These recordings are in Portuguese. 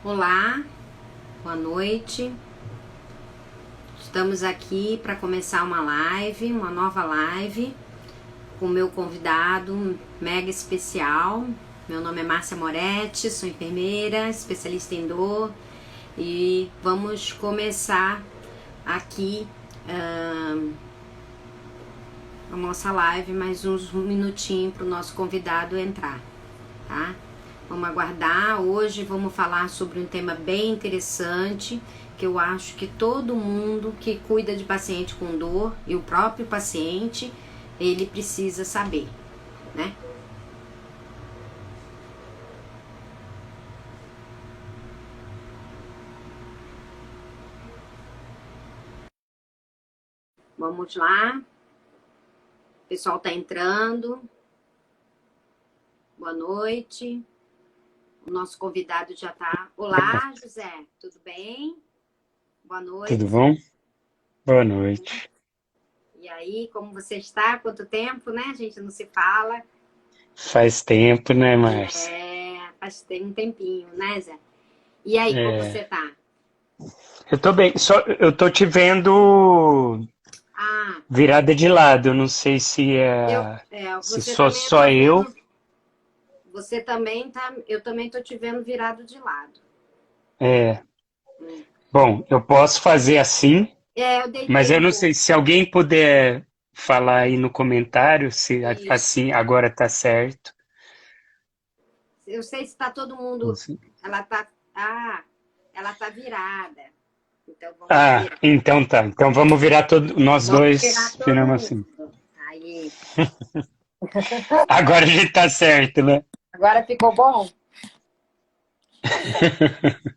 Olá, boa noite. Estamos aqui para começar uma nova live, com o meu convidado mega especial. Meu nome é Márcia Moretti, sou enfermeira, especialista em dor e vamos começar aqui a nossa live, mais uns minutinhos para o nosso convidado entrar, tá? Vamos aguardar. Hoje vamos falar sobre um tema bem interessante, que eu acho que todo mundo que cuida de paciente com dor e o próprio paciente, ele precisa saber, né? Vamos lá. O pessoal tá entrando. Boa noite. O nosso convidado já tá. Olá, José, tudo bem? Boa Tudo noite. bom? Boa noite. E aí, como você está? Quanto tempo, né? A gente não se fala. Faz tempo, né, Márcia? Faz tem um tempinho, né, Zé? E aí, como você É, tá? eu tô bem, só eu tô te vendo Ah, virada de lado. Eu não sei se se você sou também só tá eu. vendo, você também tá, eu também tô te vendo virado de lado. É, Hum. bom, eu posso fazer assim, Eu mas deitei eu um não sei pouco. se alguém puder falar aí no comentário se Isso. assim agora tá certo. Eu sei se tá todo Não mundo, sei. ela tá, ela tá virada. Então vamos Ah, virar. então tá. Então vamos virar nós Vamos virar dois, todo viramos mundo. assim. Aí. Agora a gente tá certo, né? Agora ficou bom? Tá certo.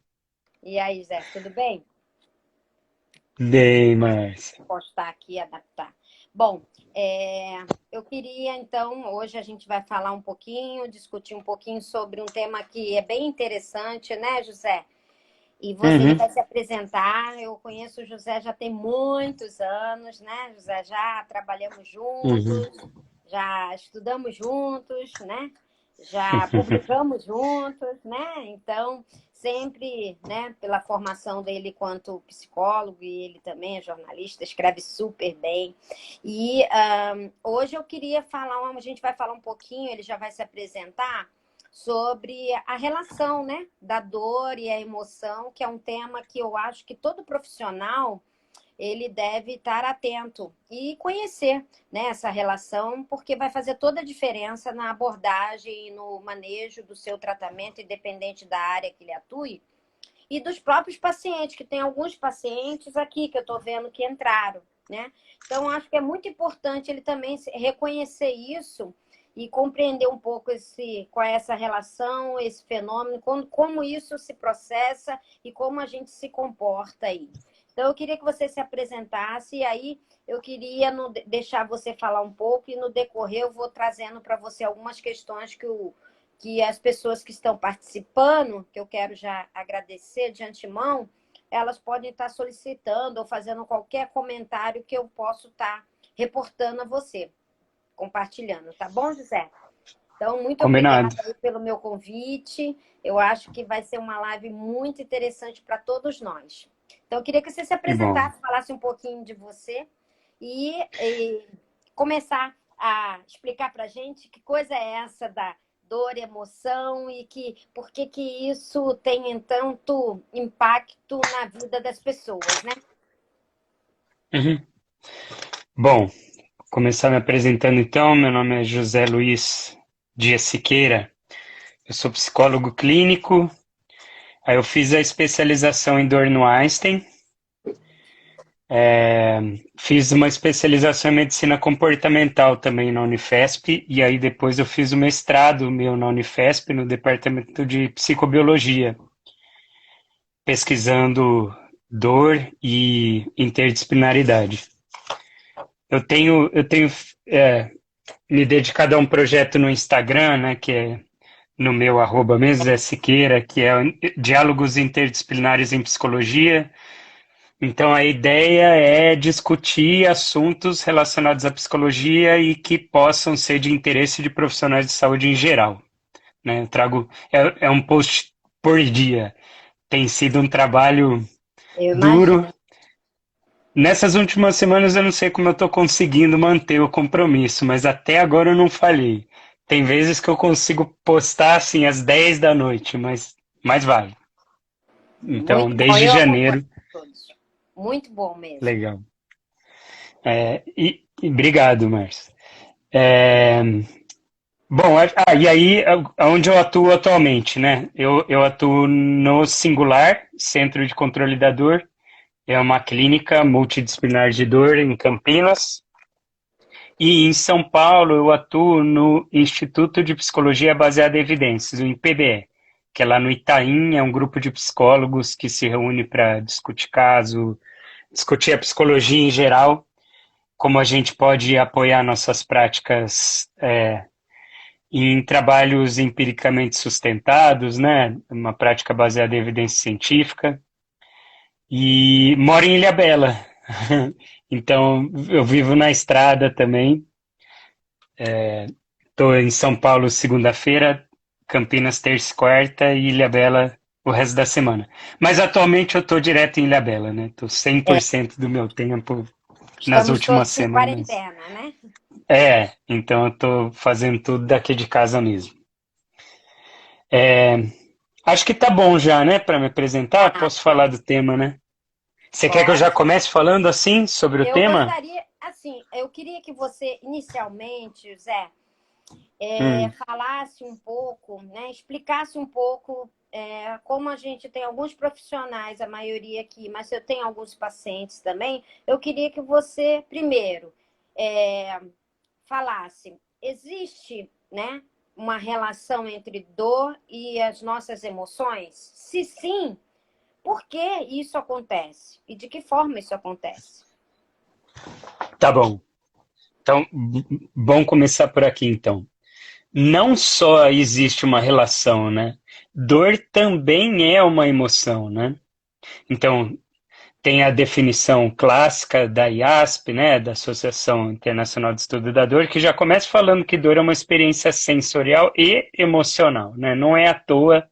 E aí, Zé, tudo bem? Bem, Márcia. Postar aqui e adaptar. Bom, eu queria então, hoje a gente vai falar um pouquinho, discutir um pouquinho sobre um tema que é bem interessante, né, José? E ele Uhum, vai se apresentar. Eu conheço o José já tem muitos anos, né, José? Já trabalhamos uhum. juntos, já estudamos juntos, né? Já publicamos juntos, né? Então, sempre, né, pela formação dele quanto psicólogo, e ele também é jornalista, escreve super bem. E hoje eu queria falar, a gente vai falar um pouquinho, ele já vai se apresentar, sobre a relação, né, da dor e a emoção, que é um tema que eu acho que todo profissional ele deve estar atento e conhecer, né, essa relação, porque vai fazer toda a diferença na abordagem e no manejo do seu tratamento, independente da área que ele atue, e dos próprios pacientes, que tem alguns pacientes aqui que eu estou vendo que entraram, né? Então, acho que é muito importante ele também reconhecer isso e compreender um pouco qual é essa relação, esse fenômeno, como isso se processa e como a gente se comporta aí. Então, eu queria que você se apresentasse e aí eu queria deixar você falar um pouco e no decorrer eu vou trazendo para você algumas questões que as pessoas que estão participando, que eu quero já agradecer de antemão, elas podem estar solicitando ou fazendo qualquer comentário que eu posso estar reportando a você, compartilhando, tá bom, José? Então, muito Combinado. obrigada aí pelo meu convite. Eu acho que vai ser uma live muito interessante para todos nós. Então, eu queria que você se Que bom. apresentasse, falasse um pouquinho de você e começar a explicar para a gente que coisa é essa da dor e emoção e por que que isso tem tanto impacto na vida das pessoas, né? Uhum. Bom, vou começar me apresentando então. Meu nome é José Luiz Dias Siqueira. Eu sou psicólogo clínico. Aí eu fiz a especialização em dor no Einstein. Fiz uma especialização em medicina comportamental também na Unifesp. E aí depois eu fiz o mestrado meu na Unifesp no departamento de psicobiologia, pesquisando dor e interdisciplinaridade. Eu tenho é, me dedicado a um projeto no Instagram, né, que é no meu arroba mesmo, Zé Siqueira, que é Diálogos Interdisciplinares em Psicologia. Então a ideia é discutir assuntos relacionados à psicologia e que possam ser de interesse de profissionais de saúde em geral, né? Eu trago é um post por dia. Tem sido um trabalho Eu duro. imagino. Nessas últimas semanas eu não sei como eu estou conseguindo manter o compromisso, mas até agora eu não falhei. Tem vezes que eu consigo postar assim às 10 da noite, mas vai. Então, Muito bom. desde Eu acompanho janeiro, todos. Muito bom mesmo. legal. E obrigado, Márcio. É, bom, e aí, onde eu atuo atualmente, né? Eu atuo no Singular, Centro de Controle da Dor. É uma clínica multidisciplinar de dor em Campinas. E em São Paulo eu atuo no Instituto de Psicologia Baseada em Evidências, o IPBE, que é lá no Itaim, é um grupo de psicólogos que se reúne para discutir caso, discutir a psicologia em geral, como a gente pode apoiar nossas práticas em trabalhos empiricamente sustentados, né? Uma prática baseada em evidência científica. E moro em Ilhabela. Então, eu vivo na estrada também. Estou em São Paulo segunda-feira, Campinas terça e quarta e Ilhabela o resto da semana. Mas atualmente eu estou direto em Ilhabela, né? Estou É, 100% do meu tempo nas estamos últimas todos em semanas. quarentena, né? Então eu estou fazendo tudo daqui de casa mesmo. É, acho que tá bom já, né, para me apresentar. Ah, Posso falar do tema, né? Você quer que eu já pode. comece falando assim sobre o Eu tema? gostaria, assim, eu queria que você, inicialmente, Zé, Hum, falasse um pouco, né, explicasse um pouco como a gente tem alguns profissionais, a maioria aqui, mas eu tenho alguns pacientes também. Eu queria que você, primeiro, é, falasse, existe, né, uma relação entre dor e as nossas emoções? Se sim, por que isso acontece? E de que forma isso acontece? tá bom. Então, bom começar por aqui então. Não só existe uma relação, né? Dor também é uma emoção, né? Então, tem a definição clássica da IASP, né, da Associação Internacional de Estudo da Dor, que já começa falando que dor é uma experiência sensorial e emocional, né? Não é à toa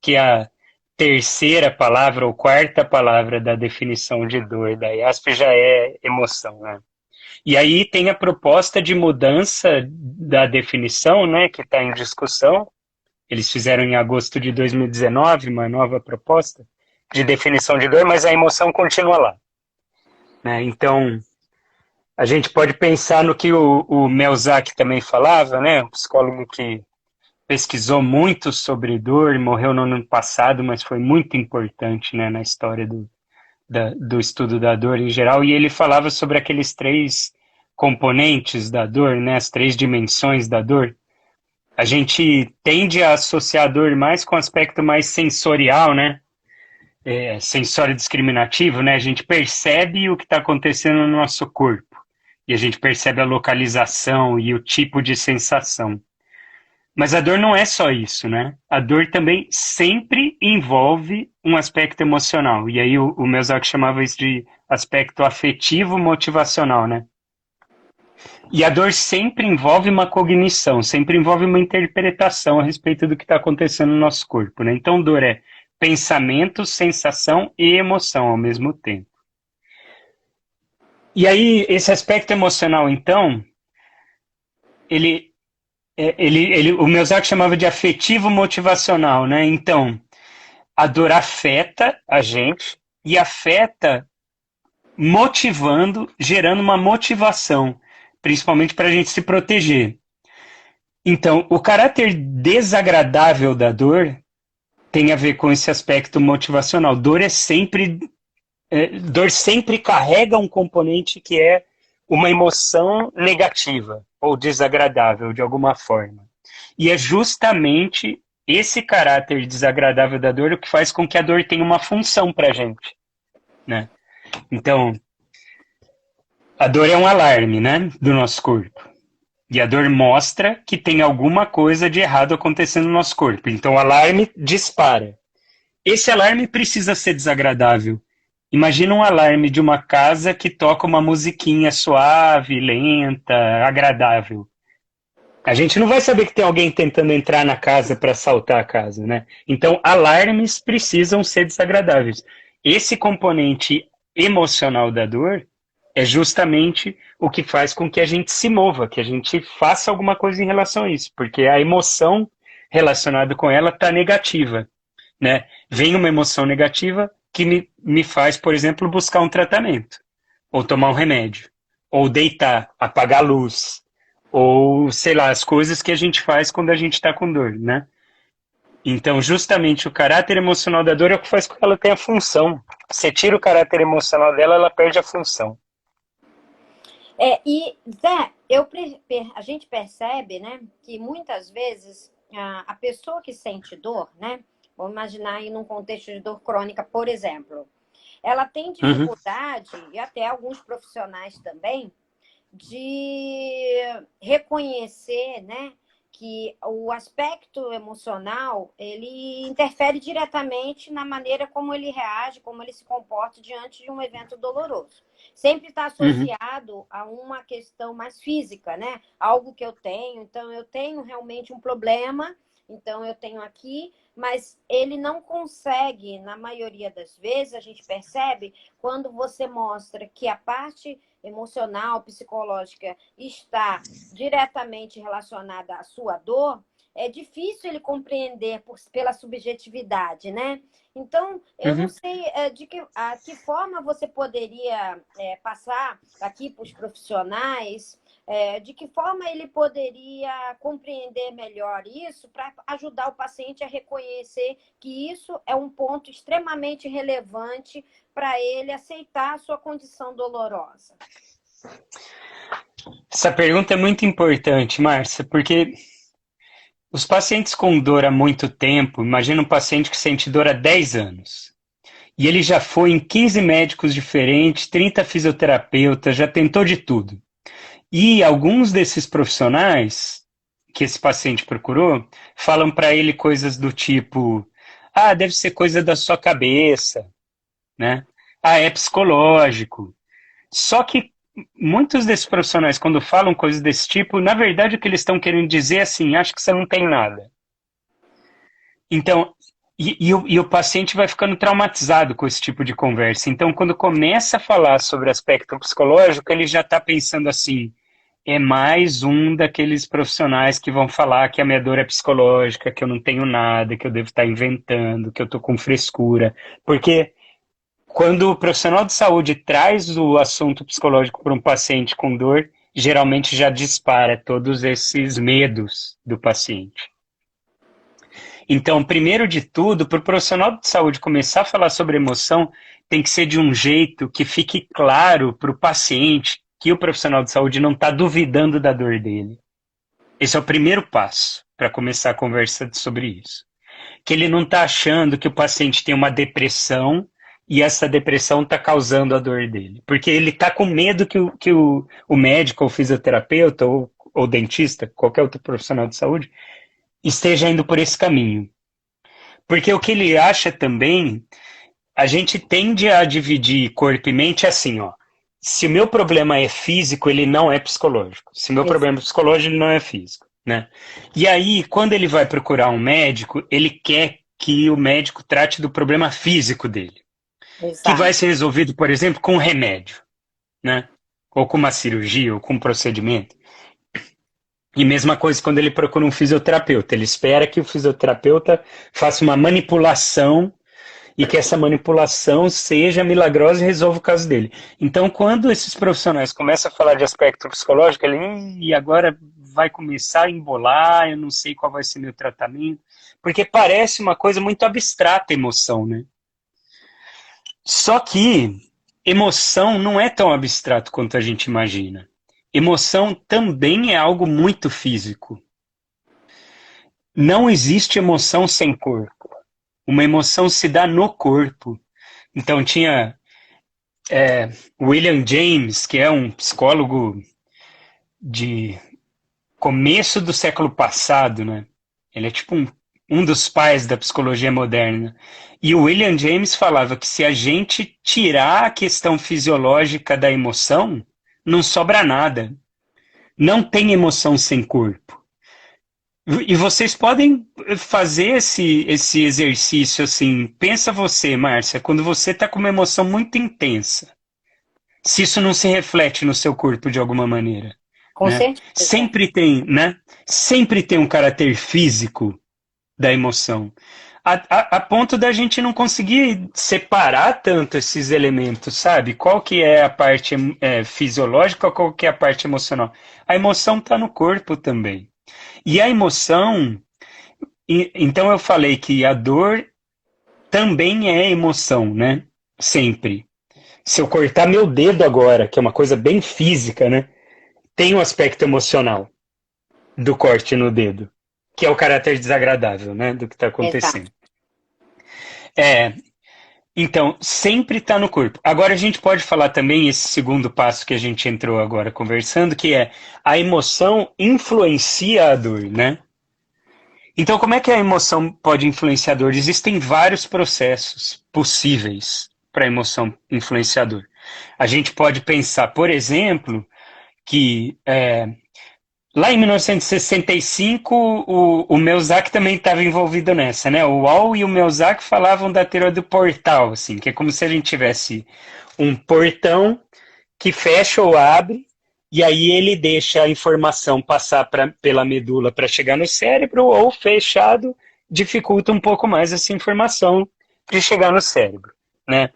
que a terceira palavra ou quarta palavra da definição de dor da IASP já é emoção, né? E aí tem a proposta de mudança da definição, né, que está em discussão. Eles fizeram em agosto de 2019 uma nova proposta de definição de dor, mas a emoção continua lá, né? Então, a gente pode pensar no que o Melzack também falava, né? Um psicólogo que pesquisou muito sobre dor, morreu no ano passado, mas foi muito importante, né, na história do estudo da dor em geral, e ele falava sobre aqueles três componentes da dor, né, as três dimensões da dor. A gente tende a associar a dor mais com o aspecto mais sensorial, né, sensório discriminativo, né, a gente percebe o que está acontecendo no nosso corpo, e a gente percebe a localização e o tipo de sensação. Mas a dor não é só isso, né? A dor também sempre envolve um aspecto emocional. E aí o Melzack chamava isso de aspecto afetivo motivacional, né? E a dor sempre envolve uma cognição, sempre envolve uma interpretação a respeito do que está acontecendo no nosso corpo, né? Então, dor é pensamento, sensação e emoção ao mesmo tempo. E aí, esse aspecto emocional, então, ele, o Melzack chamava de afetivo motivacional, né? Então, a dor afeta a gente e afeta motivando, gerando uma motivação, principalmente para a gente se proteger. Então, o caráter desagradável da dor tem a ver com esse aspecto motivacional. Dor sempre carrega um componente que é uma emoção negativa ou desagradável de alguma forma. E é justamente esse caráter desagradável da dor o que faz com que a dor tenha uma função para a gente, né? Então, a dor é um alarme, né, do nosso corpo. E a dor mostra que tem alguma coisa de errado acontecendo no nosso corpo. Então, o alarme dispara. Esse alarme precisa ser desagradável. Imagina um alarme de uma casa que toca uma musiquinha suave, lenta, agradável. A gente não vai saber que tem alguém tentando entrar na casa para assaltar a casa, né? Então, alarmes precisam ser desagradáveis. Esse componente emocional da dor é justamente o que faz com que a gente se mova, que a gente faça alguma coisa em relação a isso, porque a emoção relacionada com ela está negativa, né? Vem uma emoção negativa que me faz, por exemplo, buscar um tratamento, ou tomar um remédio, ou deitar, apagar a luz, ou, sei lá, as coisas que a gente faz quando a gente está com dor, né? Então, justamente o caráter emocional da dor é o que faz com que ela tenha função. Você tira o caráter emocional dela, ela perde a função. E, Zé, a gente percebe, né, que muitas vezes a pessoa que sente dor, né, vamos imaginar aí num contexto de dor crônica, por exemplo, ela tem Uhum, dificuldade, e até alguns profissionais também, de reconhecer, né, que o aspecto emocional ele interfere diretamente na maneira como ele reage, como ele se comporta diante de um evento doloroso. Sempre está uhum, associado a uma questão mais física, né? Algo que eu tenho, então eu tenho realmente um problema, então eu tenho aqui, mas ele não consegue, na maioria das vezes, a gente percebe quando você mostra que a parte emocional, psicológica está diretamente relacionada à sua dor, é difícil ele compreender pela subjetividade, né? Então, eu não uhum. sei a que forma você poderia passar aqui para os profissionais, de que forma ele poderia compreender melhor isso para ajudar o paciente a reconhecer que isso é um ponto extremamente relevante para ele aceitar a sua condição dolorosa. Essa pergunta é muito importante, Márcia, porque os pacientes com dor há muito tempo, imagina um paciente que sente dor há 10 anos. E ele já foi em 15 médicos diferentes, 30 fisioterapeutas, já tentou de tudo. E alguns desses profissionais que esse paciente procurou falam para ele coisas do tipo: ah, deve ser coisa da sua cabeça, né? Ah, é psicológico. Só que muitos desses profissionais, quando falam coisas desse tipo, na verdade o que eles estão querendo dizer é assim: acho que você não tem nada. Então, e o paciente vai ficando traumatizado com esse tipo de conversa. Então, quando começa a falar sobre aspecto psicológico, ele já está pensando assim: é mais um daqueles profissionais que vão falar que a minha dor é psicológica, que eu não tenho nada, que eu devo estar inventando, que eu estou com frescura. Porque quando o profissional de saúde traz o assunto psicológico para um paciente com dor, geralmente já dispara todos esses medos do paciente. Então, primeiro de tudo, para o profissional de saúde começar a falar sobre emoção, tem que ser de um jeito que fique claro para o paciente que o profissional de saúde não está duvidando da dor dele. Esse é o primeiro passo para começar a conversa sobre isso. Que ele não está achando que o paciente tem uma depressão e essa depressão está causando a dor dele. Porque ele está com medo que o médico, ou fisioterapeuta, ou dentista, qualquer outro profissional de saúde, esteja indo por esse caminho. Porque o que ele acha também, a gente tende a dividir corpo e mente assim, ó. Se o meu problema é físico, ele não é psicológico. Se o meu problema é psicológico, ele não é físico, né? E aí, quando ele vai procurar um médico, ele quer que o médico trate do problema físico dele, que vai Exato. ser resolvido, por exemplo, com um remédio, né? Ou com uma cirurgia, ou com um procedimento. E mesma coisa quando ele procura um fisioterapeuta. Ele espera que o fisioterapeuta faça uma manipulação e que essa manipulação seja milagrosa e resolva o caso dele. Então, quando esses profissionais começam a falar de aspecto psicológico, ele, e agora vai começar a embolar, eu não sei qual vai ser meu tratamento, porque parece uma coisa muito abstrata, emoção, né? Só que emoção não é tão abstrato quanto a gente imagina. Emoção também é algo muito físico. Não existe emoção sem corpo. Uma emoção se dá no corpo. Então tinha William James, que é um psicólogo de começo do século passado, né? Ele é tipo um dos pais da psicologia moderna. E o William James falava que se a gente tirar a questão fisiológica da emoção, não sobra nada. Não tem emoção sem corpo. E vocês podem fazer esse exercício assim. Pensa você, Márcia, quando você está com uma emoção muito intensa, se isso não se reflete no seu corpo de alguma maneira, Com né? certeza. Né? Sempre tem um caráter físico da emoção. A ponto da gente não conseguir separar tanto esses elementos, sabe? Qual que é a parte fisiológica, qual que é a parte emocional. A emoção está no corpo também. E a emoção, então eu falei que a dor também é emoção, né? Sempre. Se eu cortar meu dedo agora, que é uma coisa bem física, né? Tem um aspecto emocional do corte no dedo, que é o caráter desagradável, né? Do que está Exato. acontecendo. É, então, sempre está no corpo. Agora a gente pode falar também esse segundo passo que a gente entrou agora conversando, que é a emoção influencia a dor, né? Então, como é que a emoção pode influenciar a dor? Existem vários processos possíveis para a emoção influenciador. A gente pode pensar, por exemplo, que lá em 1965 o Miyazaki também estava envolvido nessa, né? O Wall e o Miyazaki falavam da teoria do portal, assim, que é como se a gente tivesse um portão que fecha ou abre, e aí ele deixa a informação passar pela medula para chegar no cérebro, ou fechado, dificulta um pouco mais essa informação de chegar no cérebro, né?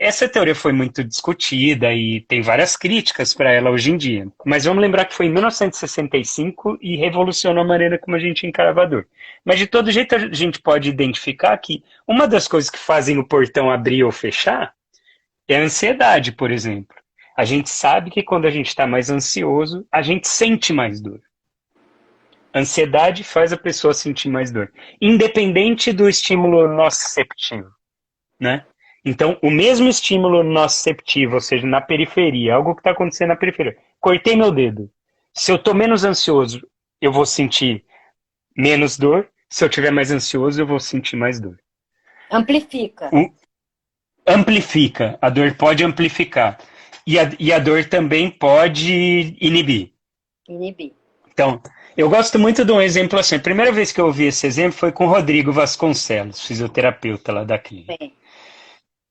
Essa teoria foi muito discutida e tem várias críticas para ela hoje em dia. Mas vamos lembrar que foi em 1965 e revolucionou a maneira como a gente encarava a dor. Mas de todo jeito a gente pode identificar que uma das coisas que fazem o portão abrir ou fechar é a ansiedade, por exemplo. A gente sabe que quando a gente está mais ansioso, a gente sente mais dor. A ansiedade faz a pessoa sentir mais dor, independente do estímulo nociceptivo, né? Então, o mesmo estímulo nociceptivo, ou seja, na periferia, algo que está acontecendo na periferia. Cortei meu dedo. Se eu estou menos ansioso, eu vou sentir menos dor. Se eu estiver mais ansioso, eu vou sentir mais dor. Amplifica. O, amplifica. A dor pode amplificar. E a dor também pode inibir. Inibir. Então, eu gosto muito de um exemplo assim. A primeira vez que eu ouvi esse exemplo foi com o Rodrigo Vasconcelos, fisioterapeuta lá da clínica. Bem,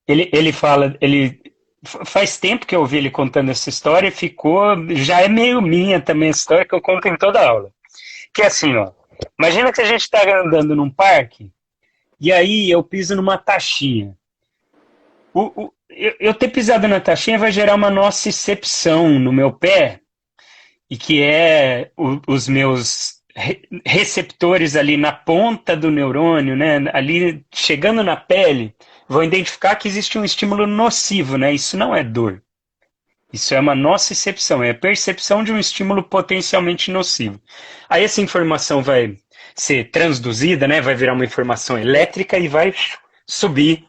Ele fala, faz tempo que eu ouvi ele contando essa história, já é meio minha também a história que eu conto em toda aula. Que é assim, ó, imagina que a gente está andando num parque e aí eu piso numa taxinha. Eu ter pisado na taxinha vai gerar uma nocicepção no meu pé e que é os meus receptores ali na ponta do neurônio, né, ali chegando na pele, vão identificar que existe um estímulo nocivo, né? Isso não é dor. Isso é uma nocicepção, é a percepção de um estímulo potencialmente nocivo. Aí essa informação vai ser transduzida, né? Vai virar uma informação elétrica e vai subir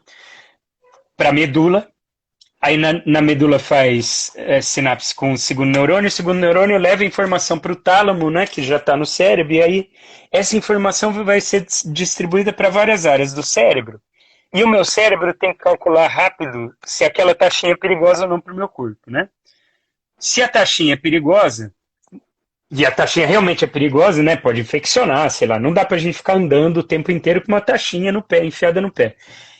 para a medula. Aí na medula faz sinapse com o segundo neurônio leva a informação para o tálamo, né, que já está no cérebro, e aí essa informação vai ser distribuída para várias áreas do cérebro. E o meu cérebro tem que calcular rápido se aquela taxinha é perigosa ou não para o meu corpo, né? Se a taxinha é perigosa, e a taxinha realmente é perigosa, né? Pode infeccionar, sei lá, não dá para a gente ficar andando o tempo inteiro com uma taxinha no pé, enfiada no pé.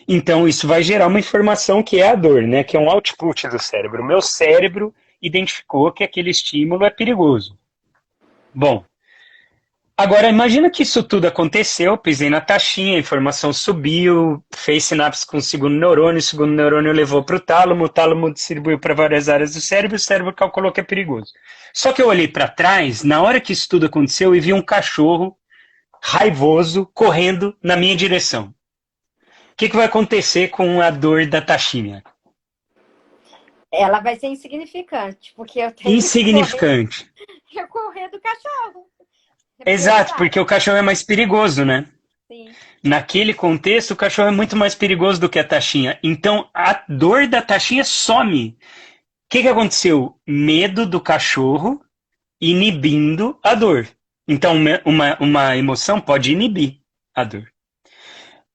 Então, isso vai gerar uma informação que é a dor, né? Que é um output do cérebro. O meu cérebro identificou que aquele estímulo é perigoso. Bom, agora imagina que isso tudo aconteceu, pisei na taxinha, a informação subiu, fez sinapse com o segundo neurônio levou para o tálamo distribuiu para várias áreas do cérebro, o cérebro calculou que é perigoso. Só que eu olhei para trás, na hora que isso tudo aconteceu, e vi um cachorro raivoso correndo na minha direção. O que vai acontecer com a dor da taxinha? ela vai ser insignificante, porque eu tenho Insignificante. que correr do cachorro. É Exato, prioridade. porque o cachorro é mais perigoso, né? Sim. Naquele contexto, o cachorro é muito mais perigoso do que a taxinha. Então, a dor da taxinha some. O que aconteceu? Medo do cachorro inibindo a dor. Então, uma emoção pode inibir a dor.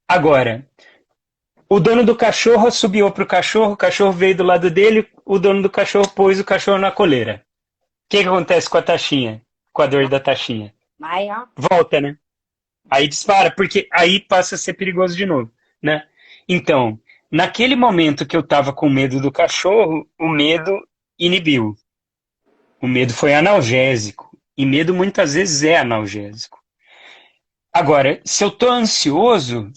Agora, o dono do cachorro assobiou para o cachorro veio do lado dele, o dono do cachorro pôs o cachorro na coleira. O que acontece com a taxinha? Com a dor da taxinha? Aí, ó. volta, né? Aí dispara, porque aí passa a ser perigoso de novo, né? Então, naquele momento que eu estava com medo do cachorro, o medo inibiu. O medo foi analgésico. E medo muitas vezes é analgésico. Agora, se eu estou ansioso,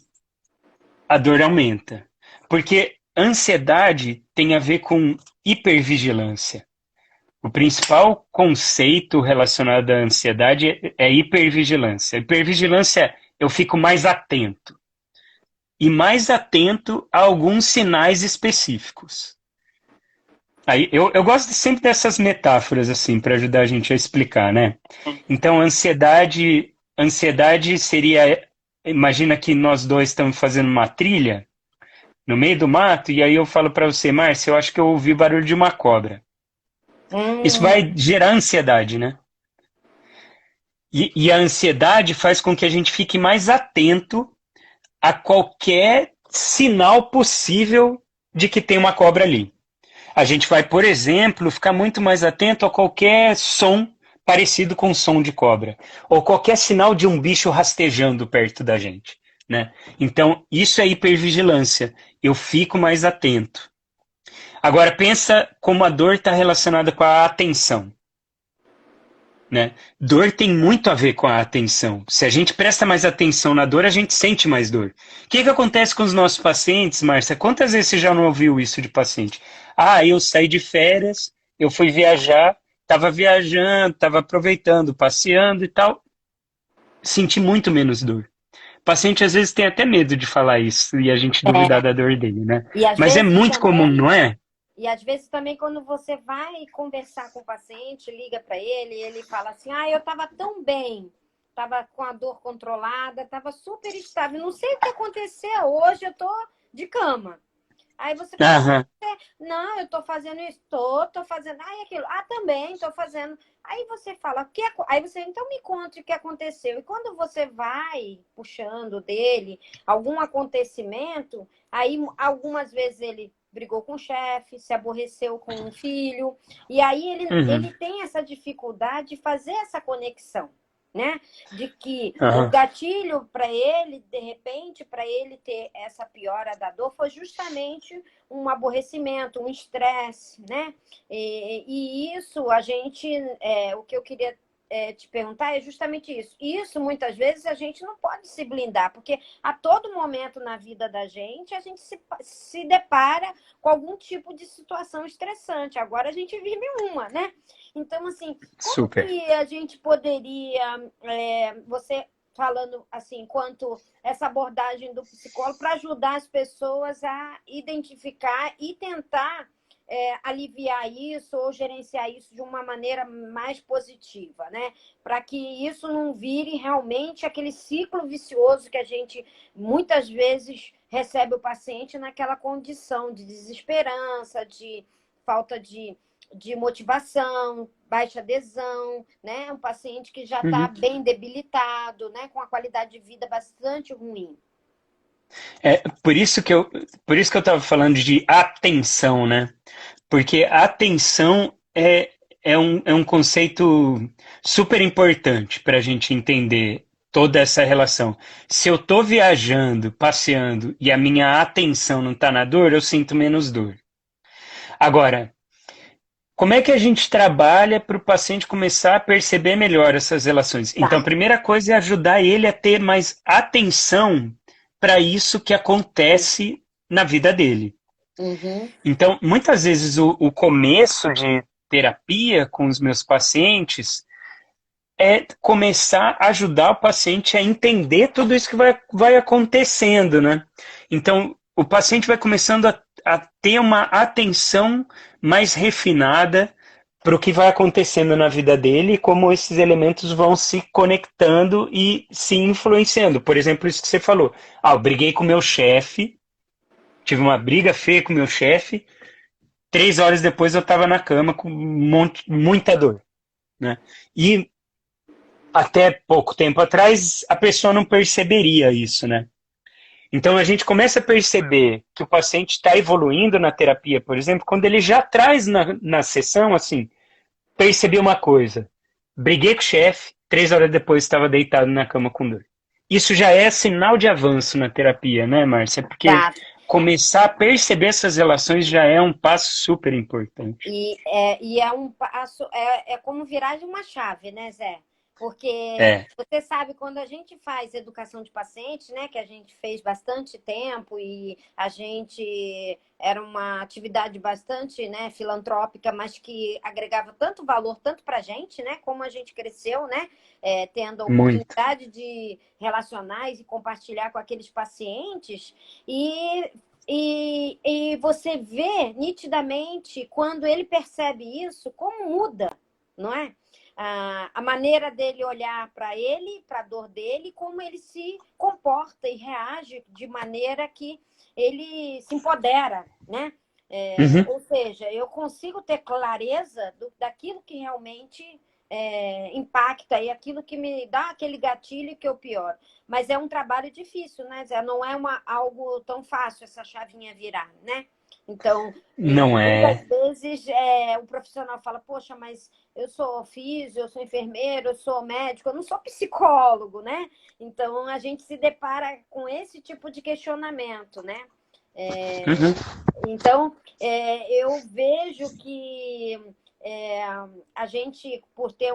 a dor aumenta. Porque ansiedade tem a ver com hipervigilância. O principal conceito relacionado à ansiedade é hipervigilância. Hipervigilância, eu fico mais atento. E mais atento a alguns sinais específicos. Aí, eu gosto sempre dessas metáforas, assim, para ajudar a gente a explicar, né? Então, ansiedade seria, imagina que nós dois estamos fazendo uma trilha no meio do mato, e aí eu falo para você, Márcia, eu acho que eu ouvi o barulho de uma cobra. Isso Hum, vai gerar ansiedade, né? E a ansiedade faz com que a gente fique mais atento a qualquer sinal possível de que tem uma cobra ali. A gente vai, por exemplo, ficar muito mais atento a qualquer som parecido com som de cobra, ou qualquer sinal de um bicho rastejando perto da gente, né? Então, isso é hipervigilância. Eu fico mais atento. Agora, pensa como a dor está relacionada com a atenção. Né? Dor tem muito a ver com a atenção. Se a gente presta mais atenção na dor, a gente sente mais dor. O que acontece com os nossos pacientes, Márcia? Quantas vezes você já não ouviu isso de paciente? Ah, eu saí de férias, eu fui viajar, estava viajando, estava aproveitando, passeando e tal, senti muito menos dor. O paciente às vezes tem até medo de falar isso e a gente duvidar é. da dor dele, né? E às Mas é vezes muito comum, também não é? E às vezes também quando você vai conversar com o paciente, liga para ele, ele fala assim: "Ah, eu estava tão bem, estava com a dor controlada, estava super estável, não sei o que aconteceu, hoje eu tô de cama". Aí você fala: Aham, "Não, eu tô fazendo isso, tô fazendo, ah, e aquilo, ah, também tô fazendo". Aí você fala: Aí você então me conte o que aconteceu". E quando você vai puxando dele algum acontecimento, aí algumas vezes ele brigou com o chefe, se aborreceu com um filho, e aí uhum, ele tem essa dificuldade de fazer essa conexão, né? De que o aham, gatilho para ele, de repente, para ele ter essa piora da dor, foi justamente um aborrecimento, um estresse, né? E isso a gente, o que eu queria te perguntar é justamente isso. Isso, muitas vezes, a gente não pode se blindar, porque a todo momento na vida da gente, a gente se depara com algum tipo de situação estressante. Agora a gente vive uma, né? Então, assim, como super. que a gente poderia, você falando assim, quanto essa abordagem do psicólogo para ajudar as pessoas a identificar e tentar aliviar isso ou gerenciar isso de uma maneira mais positiva, né? Para que isso não vire realmente aquele ciclo vicioso que a gente muitas vezes recebe o paciente naquela condição de desesperança, de falta de motivação, baixa adesão, né? Um paciente que já está Uhum. bem debilitado, né? Com a qualidade de vida bastante ruim. É por isso que eu estava falando de atenção, né? Porque a atenção é um conceito super importante para a gente entender toda essa relação. Se eu estou viajando, passeando e a minha atenção não está na dor, eu sinto menos dor. Agora, como é que a gente trabalha para o paciente começar a perceber melhor essas relações? Então, a Tá. primeira coisa é ajudar ele a ter mais atenção para isso que acontece na vida dele. Uhum. Então, muitas vezes o começo de terapia com os meus pacientes é começar a ajudar o paciente a entender tudo isso que vai acontecendo, né? Então, o paciente vai começando a ter uma atenção mais refinada para o que vai acontecendo na vida dele e como esses elementos vão se conectando e se influenciando. Por exemplo, isso que você falou. Ah, eu briguei com o meu chefe, tive uma briga feia com o meu chefe, 3 horas depois eu estava na cama com muita dor, né? E até pouco tempo atrás a pessoa não perceberia isso, né? Então a gente começa a perceber que o paciente está evoluindo na terapia, por exemplo, quando ele já traz na sessão assim, percebi uma coisa, briguei com o chefe, 3 horas depois estava deitado na cama com dor. Isso já é sinal de avanço na terapia, né, Márcia? Porque Tá. começar a perceber essas relações já é um passo super importante. E é um passo, é como virar de uma chave, né, Zé? Porque É. você sabe, quando a gente faz educação de pacientes, né, que a gente fez bastante tempo e a gente era uma atividade bastante, né, filantrópica, mas que agregava tanto valor, tanto para a gente, né, como a gente cresceu, né, tendo a Muito. oportunidade de relacionar e compartilhar com aqueles pacientes. E você vê nitidamente, quando ele percebe isso, como muda, não é? A maneira dele olhar para ele, para a dor dele, como ele se comporta e reage de maneira que ele se empodera, né? Uhum. Ou seja, eu consigo ter clareza daquilo que realmente impacta e aquilo que me dá aquele gatilho que eu pioro. Mas é um trabalho difícil, né, Zé? Não é algo tão fácil essa chavinha virar, né? Então, Não muitas é. vezes o profissional fala, poxa, mas eu sou físio, eu sou enfermeiro, eu sou médico, eu não sou psicólogo, né? Então, a gente se depara com esse tipo de questionamento, né? Uhum. Então, eu vejo que a gente, por ter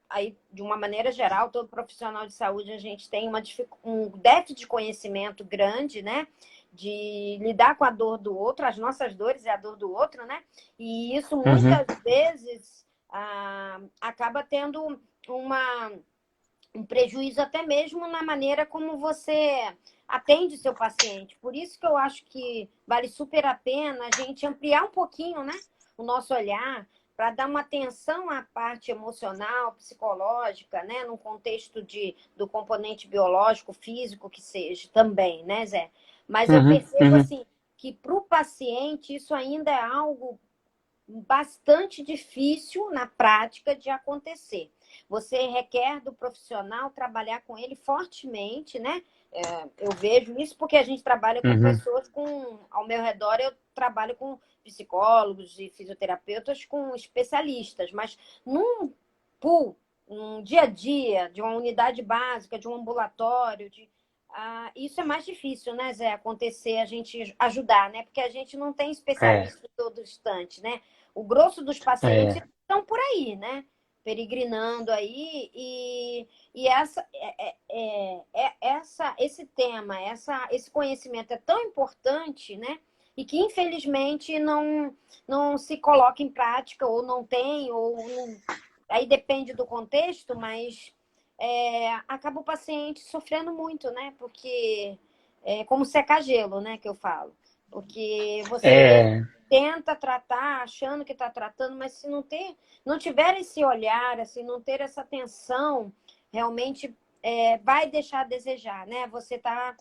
aí, de uma maneira geral, todo profissional de saúde, a gente tem um déficit de conhecimento grande, né? De lidar com a dor do outro, as nossas dores é a dor do outro, né? E isso Uhum. muitas vezes acaba tendo um prejuízo até mesmo na maneira como você atende seu paciente. Por isso que eu acho que vale super a pena a gente ampliar um pouquinho, né, o nosso olhar para dar uma atenção à parte emocional, psicológica, né, num contexto do componente biológico, físico que seja também, né, Zé? Mas eu Uhum. percebo Uhum. assim que para o paciente isso ainda é algo bastante difícil na prática de acontecer. Você requer do profissional trabalhar com ele fortemente, né? Eu vejo isso porque a gente trabalha com Uhum. pessoas ao meu redor eu trabalho com psicólogos e fisioterapeutas, com especialistas, mas num pool, num dia a dia, de uma unidade básica, de um ambulatório, isso é mais difícil, né, Zé, acontecer, a gente ajudar, né? Porque a gente não tem É. especialista em todo instante, né? O grosso dos pacientes É. estão por aí, né? Peregrinando aí, e esse tema, esse conhecimento é tão importante, né? E que, infelizmente, não se coloca em prática, ou não tem, aí depende do contexto, mas acaba o paciente sofrendo muito, né? Porque é como secar gelo, né? Que eu falo. Porque você É. tenta tratar achando que está tratando, mas se não tiver esse olhar, assim, não ter essa atenção, realmente vai deixar a desejar, né? Você está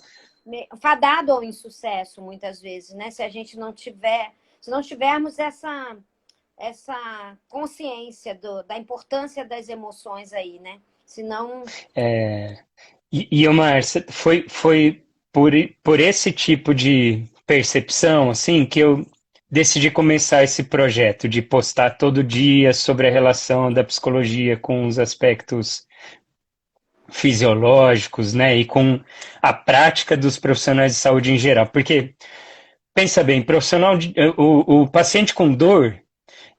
fadado ao insucesso, muitas vezes, né? Se não tivermos essa consciência da importância das emoções aí, né? Senão. É. E Márcia, foi por esse tipo de percepção, assim, que eu decidi começar esse projeto de postar todo dia sobre a relação da psicologia com os aspectos fisiológicos, né, e com a prática dos profissionais de saúde em geral. Porque, pensa bem, o paciente com dor,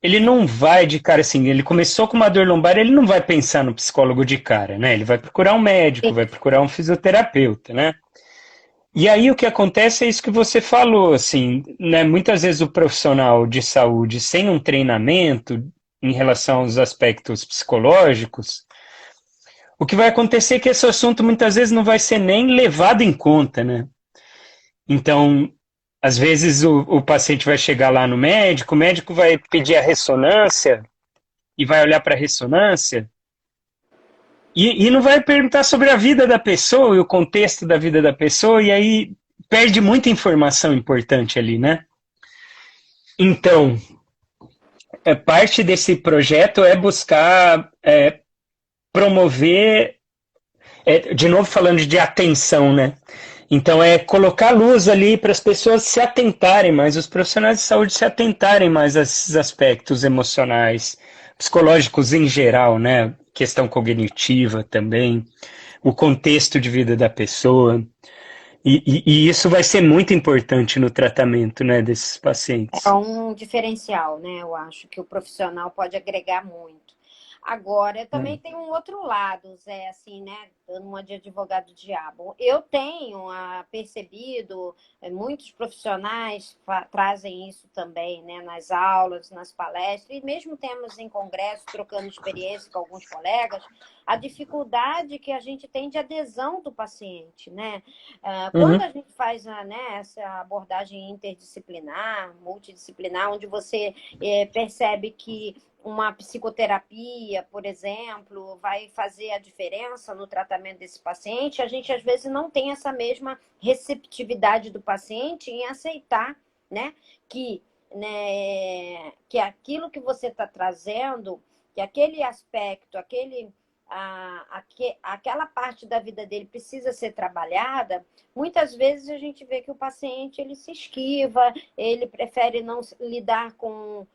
ele não vai de cara assim, ele começou com uma dor lombar, ele não vai pensar no psicólogo de cara, né? Ele vai procurar um médico, vai procurar um fisioterapeuta, né? E aí o que acontece é isso que você falou, assim, né? Muitas vezes o profissional de saúde sem um treinamento em relação aos aspectos psicológicos, o que vai acontecer é que esse assunto muitas vezes não vai ser nem levado em conta, né? Então, às vezes o paciente vai chegar lá no médico, o médico vai pedir a ressonância e vai olhar para a ressonância e não vai perguntar sobre a vida da pessoa e o contexto da vida da pessoa, e aí perde muita informação importante ali, né? Então, parte desse projeto é buscar promover, de novo falando de atenção, né? Então, é colocar luz ali para as pessoas se atentarem mais, os profissionais de saúde se atentarem mais a esses aspectos emocionais, psicológicos em geral, né? questão cognitiva também, o contexto de vida da pessoa. E isso vai ser muito importante no tratamento, né, desses É pacientes. um diferencial, né? Eu acho que o profissional pode agregar muito. Agora, eu também tenho um outro lado, Zé, assim, né? Dando uma de advogado diabo. Eu tenho percebido, muitos profissionais trazem isso também, né? Nas aulas, nas palestras, e mesmo temos em congresso, trocando experiência com alguns colegas, a dificuldade que a gente tem de adesão do paciente, né? Quando Uhum, a gente faz né, essa abordagem interdisciplinar, multidisciplinar, onde você percebe que uma psicoterapia, por exemplo, vai fazer a diferença no tratamento desse paciente, a gente às vezes não tem essa mesma receptividade do paciente em aceitar, né, que aquilo que você está trazendo, que aquele aspecto, aquela parte da vida dele precisa ser trabalhada. Muitas vezes a gente vê que o paciente ele se esquiva, ele prefere não lidar com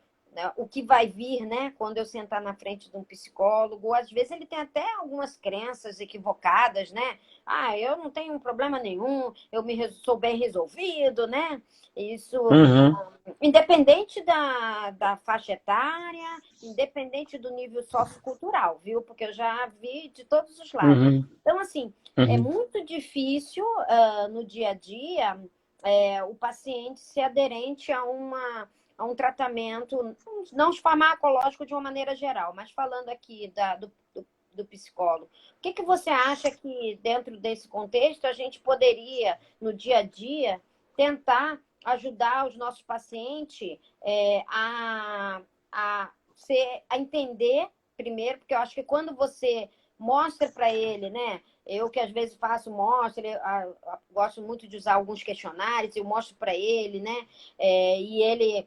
o que vai vir, né, quando eu sentar na frente de um psicólogo. Às vezes ele tem até algumas crenças equivocadas, né? Ah, eu não tenho um problema nenhum, sou bem resolvido, né? Isso, uhum, independente da faixa etária, independente do nível sociocultural, viu? Porque eu já vi de todos os lados. uhum, Então, assim, é uhum. muito difícil no dia a dia o paciente ser aderente a um tratamento, não farmacológico de uma maneira geral, mas falando aqui do psicólogo. O que você acha que, dentro desse contexto, a gente poderia, no dia a dia, tentar ajudar os nossos pacientes a entender, primeiro, porque eu acho que quando você mostra para ele, né? Eu que às vezes mostro, gosto muito de usar alguns questionários, eu mostro para ele, né? E ele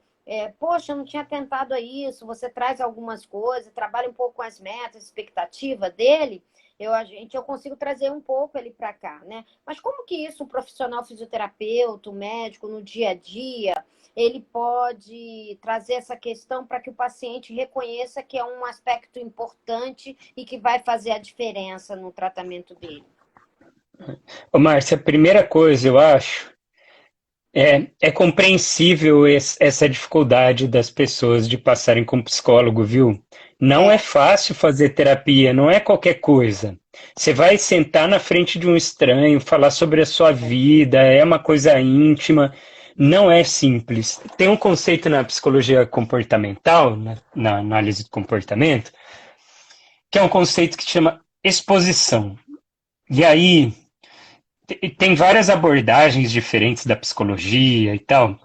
poxa, eu não tinha tentado a isso, você traz algumas coisas, trabalha um pouco com as metas, expectativa dele, eu consigo trazer um pouco ele para cá, né? Mas como que isso, um profissional fisioterapeuta, um médico, no dia a dia, ele pode trazer essa questão para que o paciente reconheça que é um aspecto importante e que vai fazer a diferença no tratamento dele? Ô, Márcia, a primeira coisa, eu acho, é compreensível essa dificuldade das pessoas de passarem com psicólogo, viu? Não é É, fácil fazer terapia, não é qualquer coisa. Você vai sentar na frente de um estranho, falar sobre a sua vida, é uma coisa íntima, não é simples. Tem um conceito na psicologia comportamental, na análise do comportamento, que é um conceito que chama exposição. E aí, tem várias abordagens diferentes da psicologia e tal.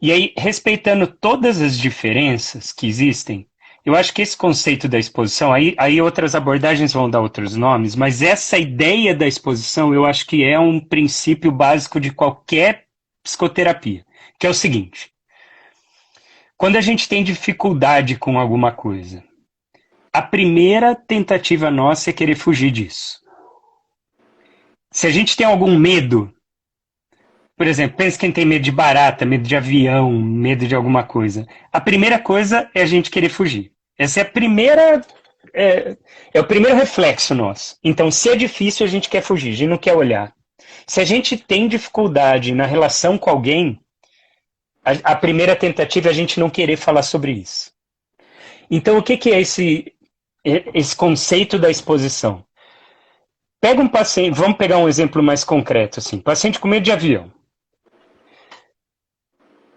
E aí, respeitando todas as diferenças que existem, eu acho que esse conceito da exposição, aí outras abordagens vão dar outros nomes, mas essa ideia da exposição eu acho que é um princípio básico de qualquer psicoterapia, que é o seguinte: quando a gente tem dificuldade com alguma coisa, a primeira tentativa nossa é querer fugir disso. Se a gente tem algum medo, por exemplo, pensa quem tem medo de barata, medo de avião, medo de alguma coisa. A primeira coisa é a gente querer fugir. Essa é a primeira. É o primeiro reflexo nosso. Então, se é difícil, a gente quer fugir, a gente não quer olhar. Se a gente tem dificuldade na relação com alguém, a primeira tentativa é a gente não querer falar sobre isso. Então, o que é esse conceito da exposição? Pega um paciente, vamos pegar um exemplo mais concreto, assim, paciente com medo de avião.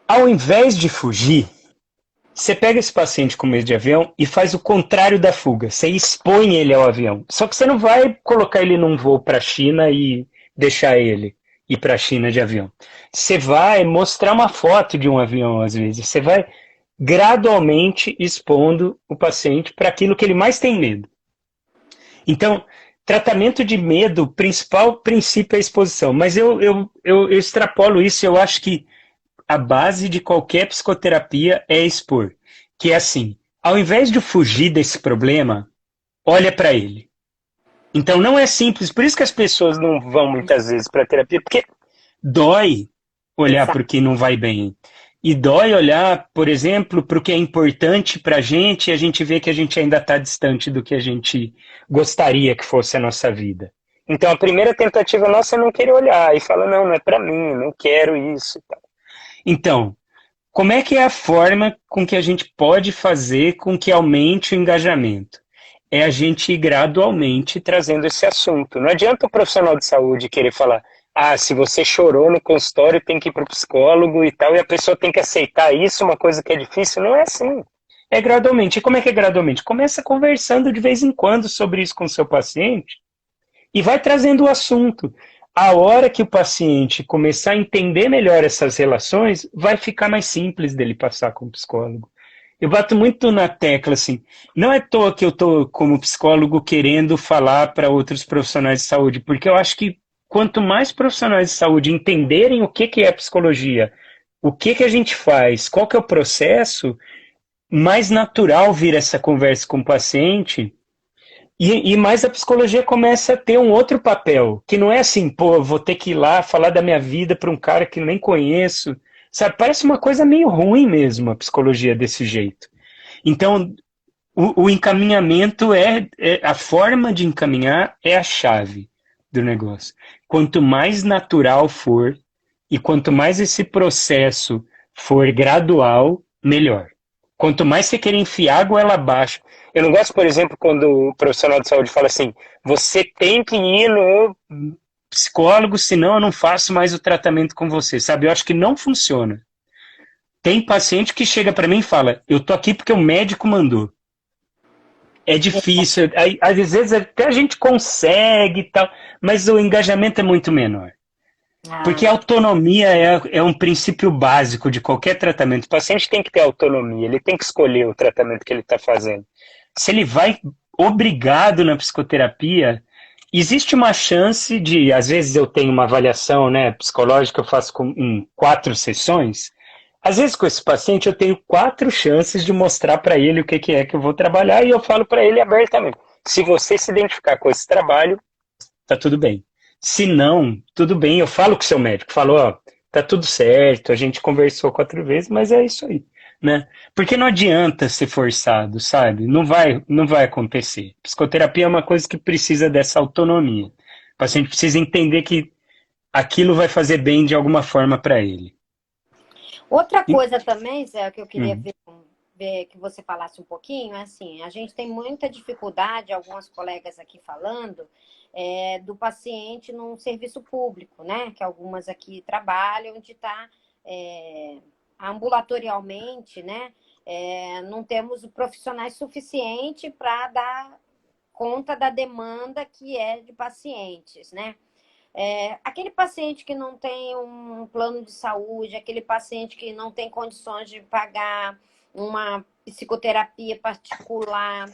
Ao invés de fugir, você pega esse paciente com medo de avião e faz o contrário da fuga. Você expõe ele ao avião. Só que você não vai colocar ele num voo para a China e deixar ele ir para a China de avião. Você vai mostrar uma foto de um avião, às vezes. Você vai gradualmente expondo o paciente para aquilo que ele mais tem medo. Então, tratamento de medo, o principal princípio é a exposição. Mas eu extrapolo isso, eu acho que a base de qualquer psicoterapia é expor. Que é assim, ao invés de fugir desse problema, olha para ele. Então não é simples, por isso que as pessoas não vão muitas vezes para terapia, porque dói olhar para o exato. que não vai bem. E dói olhar, por exemplo, para o que é importante para a gente e a gente vê que a gente ainda está distante do que a gente gostaria que fosse a nossa vida. Então, a primeira tentativa nossa é não querer olhar e falar, não, não é para mim, não quero isso. Então, como é que é a forma com que a gente pode fazer com que aumente o engajamento? É a gente ir gradualmente trazendo esse assunto. Não adianta o profissional de saúde querer falar, ah, se você chorou no consultório, tem que ir para o psicólogo e tal, e a pessoa tem que aceitar isso, uma coisa que é difícil. Não é assim. É gradualmente. E como é que é gradualmente? Começa conversando de vez em quando sobre isso com o seu paciente e vai trazendo o assunto. A hora que o paciente começar a entender melhor essas relações, vai ficar mais simples dele passar com o psicólogo. Eu bato muito na tecla, assim, não é à toa que eu estou, como psicólogo, querendo falar para outros profissionais de saúde, porque eu acho que quanto mais profissionais de saúde entenderem o que é psicologia, o que a gente faz, qual que é o processo, mais natural vira essa conversa com o paciente e mais a psicologia começa a ter um outro papel, que não é assim, pô, vou ter que ir lá falar da minha vida para um cara que nem conheço, sabe? Parece uma coisa meio ruim mesmo a psicologia desse jeito. Então, o encaminhamento a forma de encaminhar é a chave do negócio. Quanto mais natural for e quanto mais esse processo for gradual, melhor. Quanto mais você querer enfiar água ela abaixo. Eu não gosto, por exemplo, quando o profissional de saúde fala assim, você tem que ir no psicólogo, senão eu não faço mais o tratamento com você, sabe? Eu acho que não funciona. Tem paciente que chega para mim e fala, eu tô aqui porque o médico mandou. É difícil, às vezes até a gente consegue e tal, mas o engajamento é muito menor. Porque a Ah, autonomia é um princípio básico de qualquer tratamento. O paciente tem que ter autonomia, ele tem que escolher o tratamento que ele está fazendo. Se ele vai obrigado na psicoterapia, existe uma chance de, às vezes eu tenho uma avaliação, né, psicológica, eu faço em 4 sessões. Às vezes com esse paciente eu tenho 4 chances de mostrar para ele o que é que eu vou trabalhar e eu falo para ele abertamente. Se você se identificar com esse trabalho, tá tudo bem. Se não, tudo bem, eu falo com o seu médico, falo, ó, tá tudo certo, a gente conversou 4 vezes, mas é isso aí, né? Porque não adianta ser forçado, sabe? Não vai acontecer. Psicoterapia é uma coisa que precisa dessa autonomia. O paciente precisa entender que aquilo vai fazer bem de alguma forma para ele. outra E- coisa também, Zé, que eu queria Hum, ver que você falasse um pouquinho, é assim, a gente tem muita dificuldade, algumas colegas aqui falando, do paciente num serviço público, né? Que algumas aqui trabalham, onde está ambulatorialmente, né? Não temos profissionais suficientes para dar conta da demanda que é de pacientes, né? Aquele paciente que não tem um plano de saúde, aquele paciente que não tem condições de pagar uma psicoterapia particular,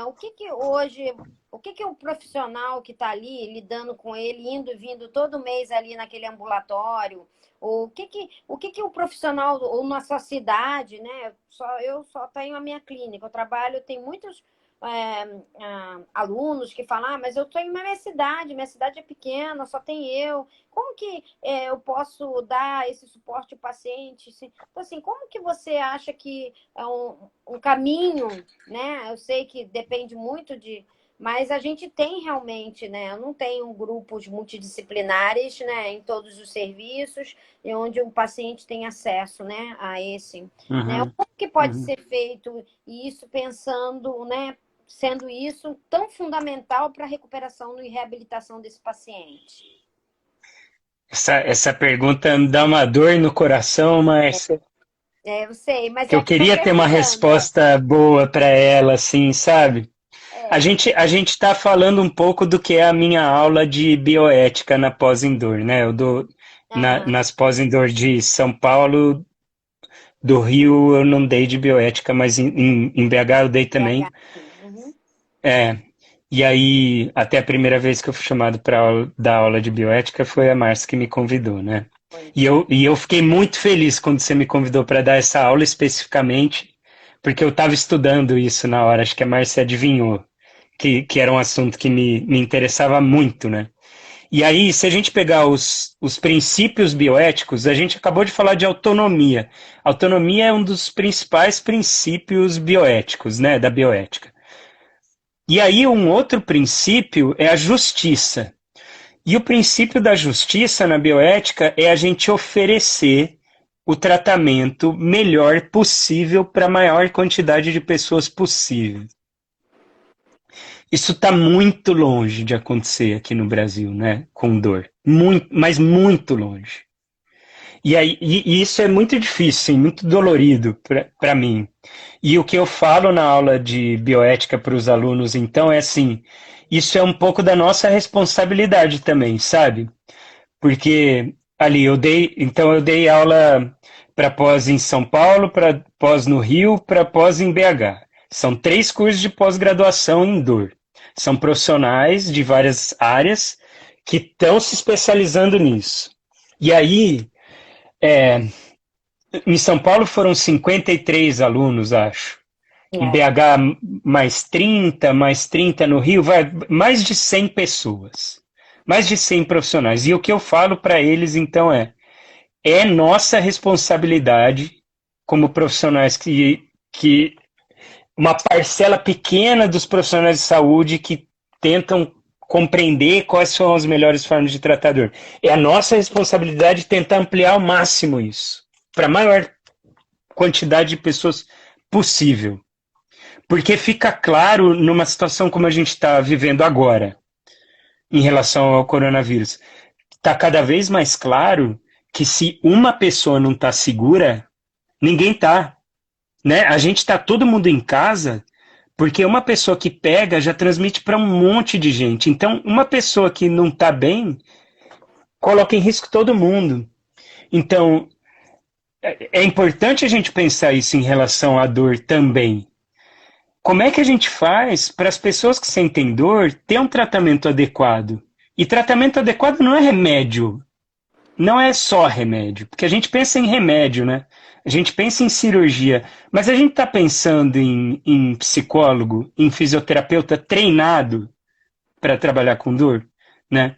o que o profissional que está ali lidando com ele, indo e vindo todo mês ali naquele ambulatório, o que o profissional, ou na sua cidade, né? Eu só tenho a minha clínica, eu trabalho, tem muitos alunos que falam, mas eu estou em minha cidade é pequena, só tem eu. Como que eu posso dar esse suporte ao paciente? Então, assim, como que você acha que é um caminho, né? Eu sei que depende muito de. Mas a gente tem realmente, né? Eu não tenho grupos multidisciplinares, né, em todos os serviços, onde o paciente tem acesso, né, a esse. Né? uhum, Como que pode uhum. ser feito isso pensando, né, sendo isso tão fundamental para a recuperação e reabilitação desse paciente? Essa pergunta me dá uma dor no coração, Márcia. Eu sei, mas Que é eu que estou queria ter uma perguntando. resposta boa para ela, assim, sabe? A É, gente a gente está falando um pouco do que é a minha aula de bioética na pós-indoor, né? Eu dou aham, nas pós-indoor de São Paulo, do Rio eu não dei de bioética, mas em BH eu dei também. BH, sim. Uhum. É, e aí, até a primeira vez que eu fui chamado para dar aula de bioética foi a Márcia que me convidou, né? Foi. E eu fiquei muito feliz quando você me convidou para dar essa aula especificamente, porque eu estava estudando isso na hora, acho que a Márcia adivinhou que era um assunto que me interessava muito, né? E aí, se a gente pegar os princípios bioéticos, a gente acabou de falar de autonomia. Autonomia é um dos principais princípios bioéticos, né, da bioética. E aí, um outro princípio é a justiça. E o princípio da justiça na bioética é a gente oferecer o tratamento melhor possível para a maior quantidade de pessoas possível. Isso está muito longe de acontecer aqui no Brasil, né? Com dor. Muito, mas muito longe. E, aí, e isso é muito difícil, sim, muito dolorido para mim. E o que eu falo na aula de bioética para os alunos, então, é assim: isso é um pouco da nossa responsabilidade também, sabe? Porque ali eu dei aula para pós em São Paulo, para pós no Rio, para pós em BH. São 3 cursos de pós-graduação em dor. São profissionais de várias áreas que estão se especializando nisso. E aí, em São Paulo foram 53 alunos, acho. Em É. BH, mais 30 no Rio, vai mais de 100 pessoas. Mais de 100 profissionais. E o que eu falo para eles, então, é nossa responsabilidade como profissionais que uma parcela pequena dos profissionais de saúde que tentam compreender quais são as melhores formas de tratar a dor. É a nossa responsabilidade tentar ampliar ao máximo isso, para a maior quantidade de pessoas possível. Porque fica claro numa situação como a gente está vivendo agora, em relação ao coronavírus, está cada vez mais claro que se uma pessoa não está segura, ninguém está. Né? A gente está todo mundo em casa porque uma pessoa que pega já transmite para um monte de gente. Então, uma pessoa que não está bem coloca em risco todo mundo. Então, é importante a gente pensar isso em relação à dor também. Como é que a gente faz para as pessoas que sentem dor ter um tratamento adequado? E tratamento adequado não é remédio, não é só remédio, porque a gente pensa em remédio, né? A gente pensa em cirurgia, mas a gente está pensando em psicólogo, em fisioterapeuta treinado para trabalhar com dor, né?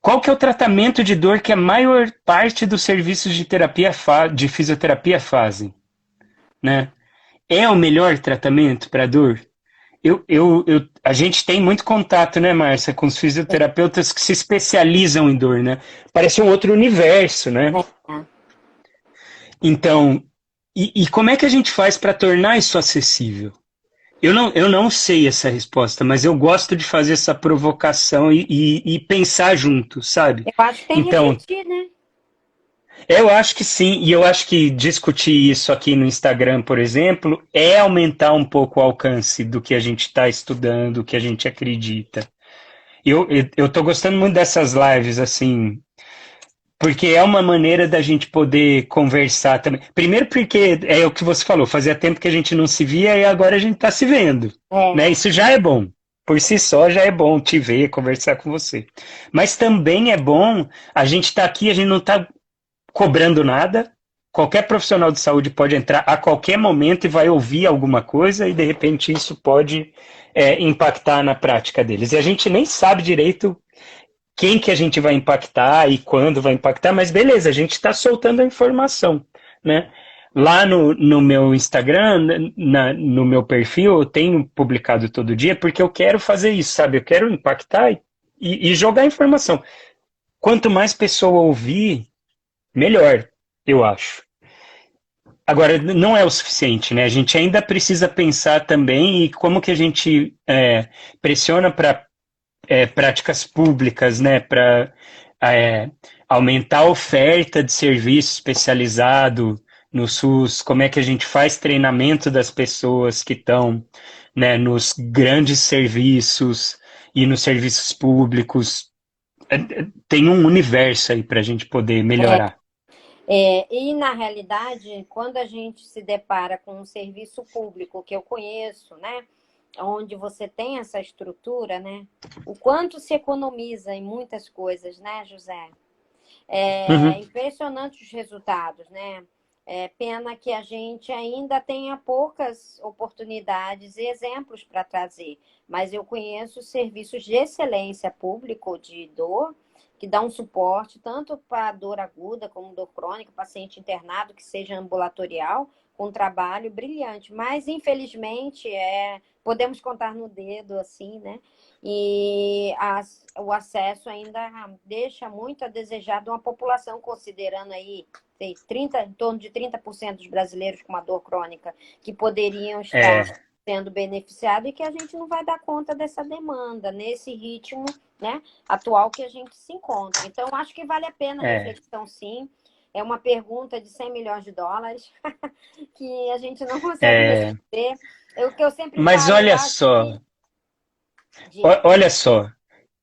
Qual que é o tratamento de dor que a maior parte dos serviços de terapia de fisioterapia fazem, né? É o melhor tratamento para dor? A gente tem muito contato, né, Márcia, com os fisioterapeutas que se especializam em dor, né? Parece um outro universo, né? É. Então, e como é que a gente faz para tornar isso acessível? Eu não sei essa resposta, mas eu gosto de fazer essa provocação e pensar junto, sabe? Eu acho que tem que Então, refletir, né? eu acho que sim, e eu acho que discutir isso aqui no Instagram, por exemplo, é aumentar um pouco o alcance do que a gente está estudando, do que a gente acredita. Eu tô gostando muito dessas lives, assim, porque é uma maneira da gente poder conversar também. Primeiro porque é o que você falou, fazia tempo que a gente não se via e agora a gente está se vendo, É. né? Isso já é bom. Por si só já é bom te ver, conversar com você. Mas também é bom a gente estar aqui, a gente não está cobrando nada. Qualquer profissional de saúde pode entrar a qualquer momento e vai ouvir alguma coisa e de repente isso pode impactar na prática deles. E a gente nem sabe direito quem que a gente vai impactar e quando vai impactar, mas beleza, a gente está soltando a informação, né? Lá no meu Instagram, no meu perfil, eu tenho publicado todo dia porque eu quero fazer isso, sabe? Eu quero impactar e jogar informação. Quanto mais pessoa ouvir, melhor, eu acho. Agora, não é o suficiente, né? A gente ainda precisa pensar também em como que a gente pressiona para práticas públicas, né, para aumentar a oferta de serviço especializado no SUS, como é que a gente faz treinamento das pessoas que estão, né, nos grandes serviços e nos serviços públicos. Tem um universo aí para a gente poder melhorar. E, na realidade, quando a gente se depara com um serviço público que eu conheço, né, onde você tem essa estrutura, né, o quanto se economiza em muitas coisas, né, José? É Uhum. impressionante os resultados, né? É pena que a gente ainda tenha poucas oportunidades e exemplos para trazer, mas eu conheço serviços de excelência público de dor que dão suporte tanto para dor aguda como dor crônica, paciente internado que seja ambulatorial, com um trabalho brilhante. Mas infelizmente podemos contar no dedo assim, né? E o acesso ainda deixa muito a desejar de uma população, considerando aí em torno de 30% dos brasileiros com uma dor crônica que poderiam estar É, sendo beneficiados e que a gente não vai dar conta dessa demanda nesse ritmo, né, atual que a gente se encontra. Então, acho que vale a pena a é, reflexão, sim. É uma pergunta de 100 milhões de dólares que a gente não consegue é. responder. O que eu sempre Mas falo, eu olha acho só, que... Diga. olha só,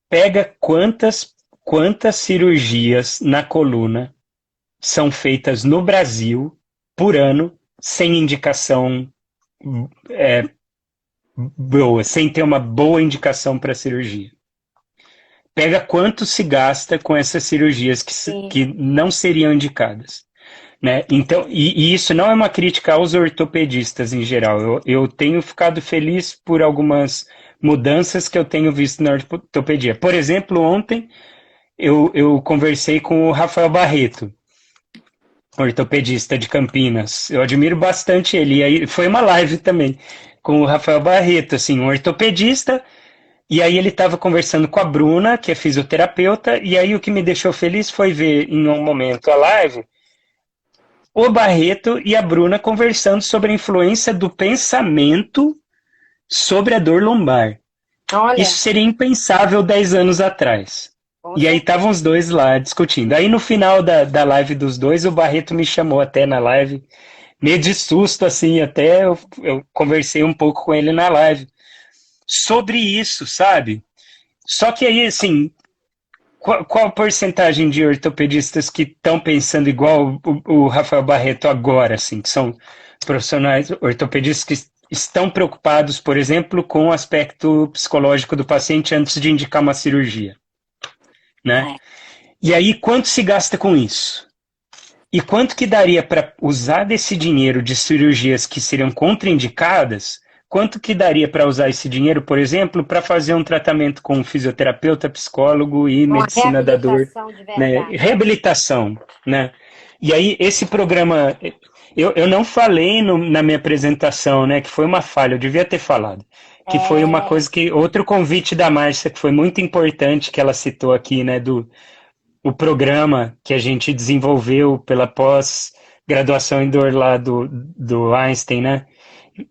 pega quantas cirurgias na coluna são feitas no Brasil por ano sem indicação é, boa, sem ter uma boa indicação para cirurgia. Pega quanto se gasta com essas cirurgias Sim. que não seriam indicadas. Né? Então, e isso não é uma crítica aos ortopedistas em geral. Eu tenho ficado feliz por algumas mudanças que eu tenho visto na ortopedia. Por exemplo, ontem eu conversei com o Rafael Barreto, ortopedista de Campinas. Eu admiro bastante ele. E aí foi uma live também com o Rafael Barreto, assim, um ortopedista. E aí ele estava conversando com a Bruna, que é fisioterapeuta. E aí o que me deixou feliz foi ver em um momento a live o Barreto e a Bruna conversando sobre a influência do pensamento sobre a dor lombar. Isso Olha, seria impensável 10 anos atrás. com E aí certeza. estavam os dois lá discutindo. Aí no final da live dos dois, o Barreto me chamou até na live, meio de susto, assim, até eu conversei um pouco com ele na live sobre isso, sabe? Só que aí, assim, qual a porcentagem de ortopedistas que estão pensando igual o Rafael Barreto agora, assim, que são profissionais ortopedistas que estão preocupados, por exemplo, com o aspecto psicológico do paciente antes de indicar uma cirurgia, né? É. E aí, quanto se gasta com isso? E quanto que daria para usar desse dinheiro de cirurgias que seriam contraindicadas? Quanto que daria para usar esse dinheiro, por exemplo, para fazer um tratamento com um fisioterapeuta, psicólogo e Uma medicina da dor, reabilitação de né? verdade. Reabilitação, né? E aí esse programa, eu não falei na minha apresentação, né? Que foi uma falha, eu devia ter falado. Que foi uma É, coisa que outro convite da Márcia que foi muito importante que ela citou aqui, né? Do o programa que a gente desenvolveu pela pós-graduação em dor lá do Einstein, né?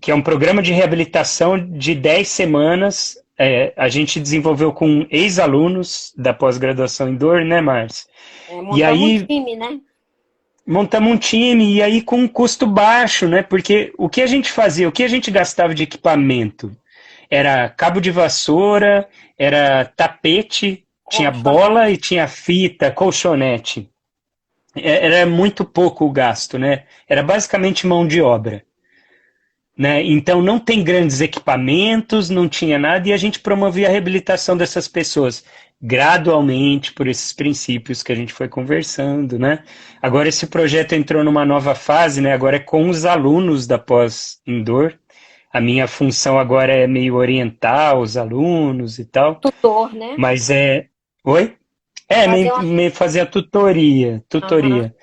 Que é um programa de reabilitação de 10 semanas. A gente desenvolveu com ex-alunos da pós-graduação em dor, né, Márcio? E montamos um aí time, né? montamos um time, e aí com um custo baixo, né? Porque o que a gente fazia, o que a gente gastava de equipamento? Era cabo de vassoura, era tapete, tinha bola Colchonete. e tinha fita, colchonete. Era muito pouco o gasto, né? Era basicamente mão de obra. Né? Então não tem grandes equipamentos, não tinha nada, e a gente promovia a reabilitação dessas pessoas gradualmente por esses princípios que a gente foi conversando, né? Agora esse projeto entrou numa nova fase, né? Agora é com os alunos da pós-Indoor. A minha função agora é meio orientar os alunos e tal, Tutor, né? mas é... Oi? É, Fazer uma. me fazer a tutoria, Aham. tutoria.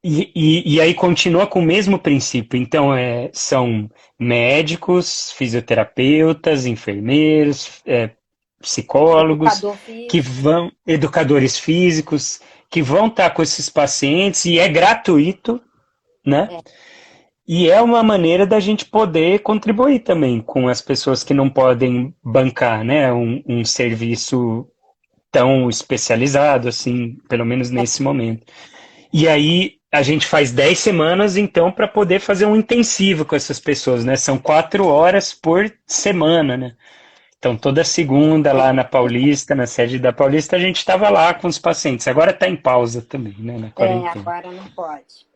E aí continua com o mesmo princípio. Então, são médicos, fisioterapeutas, enfermeiros, psicólogos, Educador que físico. vão, educadores físicos, que vão estar com esses pacientes, e é gratuito, né? É. E é uma maneira da gente poder contribuir também com as pessoas que não podem bancar, né? Um serviço tão especializado, assim, pelo menos nesse momento. E aí a gente faz 10 semanas, então, para poder fazer um intensivo com essas pessoas, né? São 4 horas por semana, né? Então, toda segunda, É, lá na Paulista, na sede da Paulista, a gente estava lá com os pacientes. Agora está em pausa também, né? Na quarentena. agora não pode.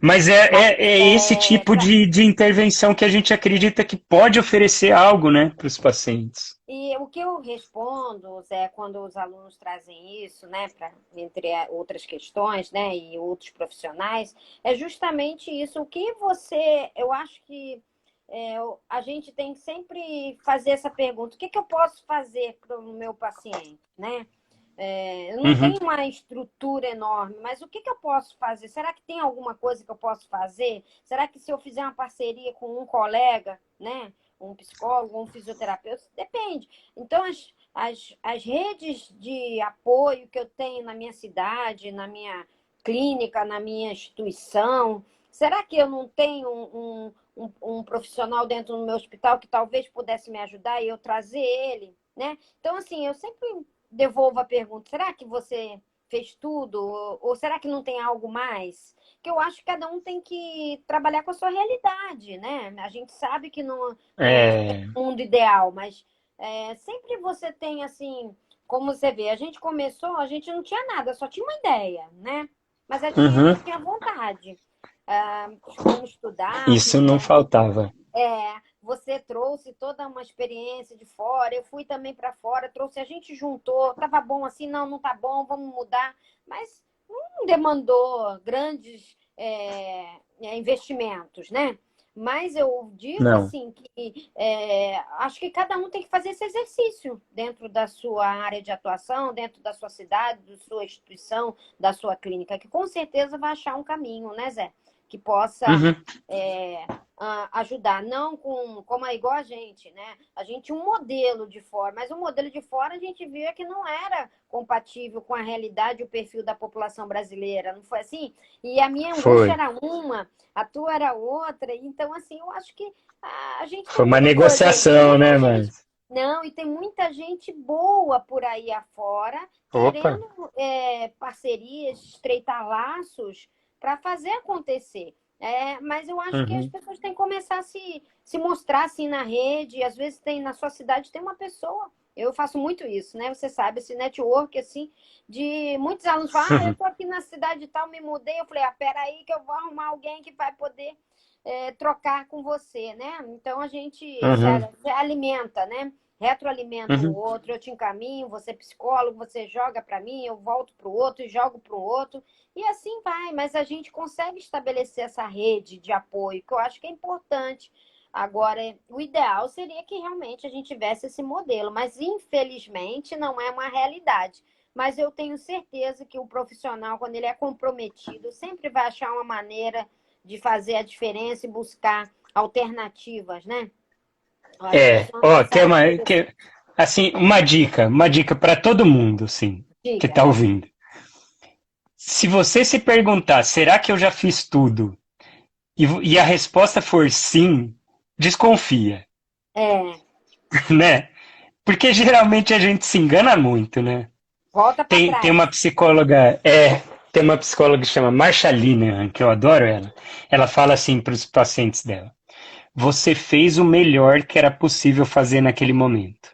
Mas Mas é esse tipo de intervenção que a gente acredita que pode oferecer algo, né, para os pacientes. E o que eu respondo, Zé, quando os alunos trazem isso, né, entre outras questões, né, e outros profissionais, é justamente isso. O que você, eu acho que a gente tem que sempre fazer essa pergunta: o que eu posso fazer para o meu paciente, né? Eu não Uhum. tenho uma estrutura enorme, mas o que eu posso fazer? Será que tem alguma coisa que eu posso fazer? Será que se eu fizer uma parceria com um colega, né? Um psicólogo, um fisioterapeuta? Depende. Então, as redes de apoio que eu tenho na minha cidade, na minha clínica, na minha instituição, será que eu não tenho um profissional dentro do meu hospital que talvez pudesse me ajudar e eu trazer ele, né? Então, assim, eu sempre devolvo a pergunta: será que você fez tudo? Ou será que não tem algo mais? Que eu acho que cada um tem que trabalhar com a sua realidade, né? A gente sabe que não é É, o mundo ideal, mas sempre você tem, assim, como você vê, a gente começou, a gente não tinha nada, só tinha uma ideia, né? Mas uhum. tinha vontade. Fomos estudar, Isso não faltava. você trouxe toda uma experiência de fora, eu fui também para fora, trouxe, a gente juntou, tava bom assim, não, não tá bom, vamos mudar, mas não demandou grandes investimentos, né? Mas eu digo Não. assim que acho que cada um tem que fazer esse exercício dentro da sua área de atuação, dentro da sua cidade, da sua instituição, da sua clínica, que com certeza vai achar um caminho, né, Zé? Que possa Uhum. ajudar, não como é igual a gente, né? A gente tinha um modelo de fora, mas o modelo de fora a gente via que não era compatível com a realidade e o perfil da população brasileira, não foi assim? E a minha angústia Foi. era uma, a tua era outra, então assim, eu acho que a gente tem Foi uma muita coisa, e negociação, né, muita gente, mas. não, e tem muita gente boa por aí afora, Opa. querendo parcerias, estreitar laços para fazer acontecer. Mas eu acho que as Uhum. pessoas têm que começar a se mostrar assim na rede. Às vezes tem na sua cidade tem uma pessoa. Eu faço muito isso, né? Você sabe, esse network assim de muitos alunos falam: eu tô aqui na cidade e tal, me mudei. Eu falei: peraí que eu vou arrumar alguém que vai poder trocar com você, né? Então a gente Uhum. se alimenta, né? Retroalimenta o Uhum. outro, eu te encaminho, você é psicólogo, você joga para mim, eu volto para o outro e jogo para o outro. E assim vai, mas a gente consegue estabelecer essa rede de apoio, que eu acho que é importante. Agora, o ideal seria que realmente a gente tivesse esse modelo, mas infelizmente não é uma realidade. Mas eu tenho certeza que o profissional, quando ele é comprometido, sempre vai achar uma maneira de fazer a diferença e buscar alternativas, né? Eu acho que isso é uma Ó, mensagem assim, uma dica para todo mundo, assim, que antiga. tá ouvindo. Se você se perguntar, será que eu já fiz tudo? E a resposta for sim, desconfia, É, né? Porque geralmente a gente se engana muito, né? volta para Tem uma trás. psicóloga, tem uma psicóloga que chama Marsha Linehan, que eu adoro ela. Ela fala assim para os pacientes dela: você fez o melhor que era possível fazer naquele momento,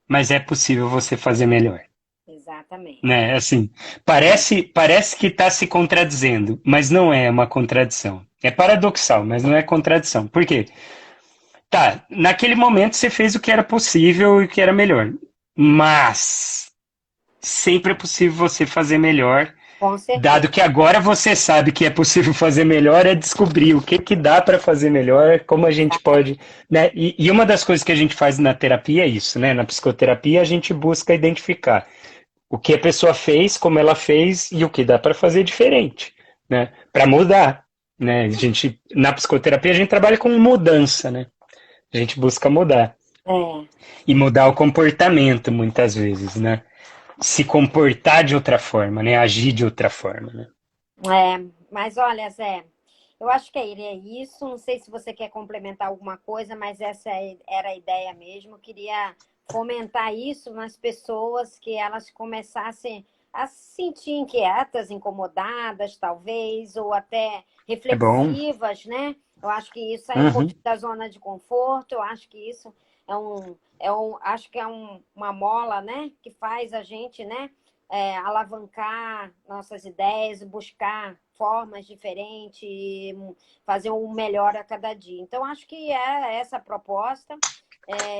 mas é possível você fazer melhor. Exatamente. Né? Assim, parece que está se contradizendo, mas não é uma contradição. É paradoxal, mas não é contradição. Por quê? Tá, naquele momento você fez o que era possível e o que era melhor. Mas sempre é possível você fazer melhor, Com dado que certeza. agora você sabe que é possível fazer melhor, é descobrir o que dá para fazer melhor, como a gente pode. Né? E uma das coisas que a gente faz na terapia é isso, né? Na psicoterapia a gente busca identificar o que a pessoa fez, como ela fez e o que dá para fazer diferente, né? Para mudar, né? A gente na psicoterapia a gente trabalha com mudança, né? A gente busca mudar É. e mudar o comportamento muitas vezes, né? Se comportar de outra forma, né? Agir de outra forma, né? Mas olha, Zé, eu acho que é isso. Não sei se você quer complementar alguma coisa, mas essa era a ideia mesmo. Eu queria fomentar isso nas pessoas, que elas começassem a se sentir inquietas, incomodadas, talvez, ou até É bom. reflexivas, né? Eu acho que isso é um Uhum. pouquinho da zona de conforto. Eu acho que isso acho que é uma mola, né? Que faz a gente, né? Alavancar nossas ideias, buscar formas diferentes, fazer um melhor a cada dia. Então, acho que é essa a proposta.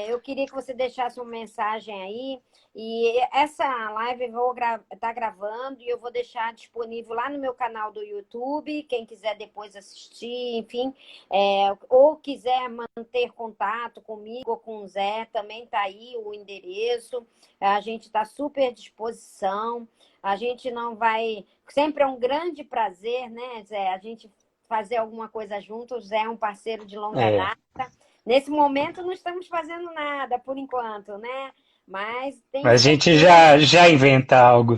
Eu queria que você deixasse uma mensagem aí. E essa live eu vou estar gravando e eu vou deixar disponível lá no meu canal do YouTube. Quem quiser depois assistir, enfim, ou quiser manter contato comigo ou com o Zé, também está aí o endereço. A gente está super à disposição. A gente não vai. Sempre é um grande prazer, né, Zé? A gente fazer alguma coisa junto. O Zé é um parceiro de longa É, data. Nesse momento não estamos fazendo nada, por enquanto, né? Mas tenho a gente certeza. já inventa algo.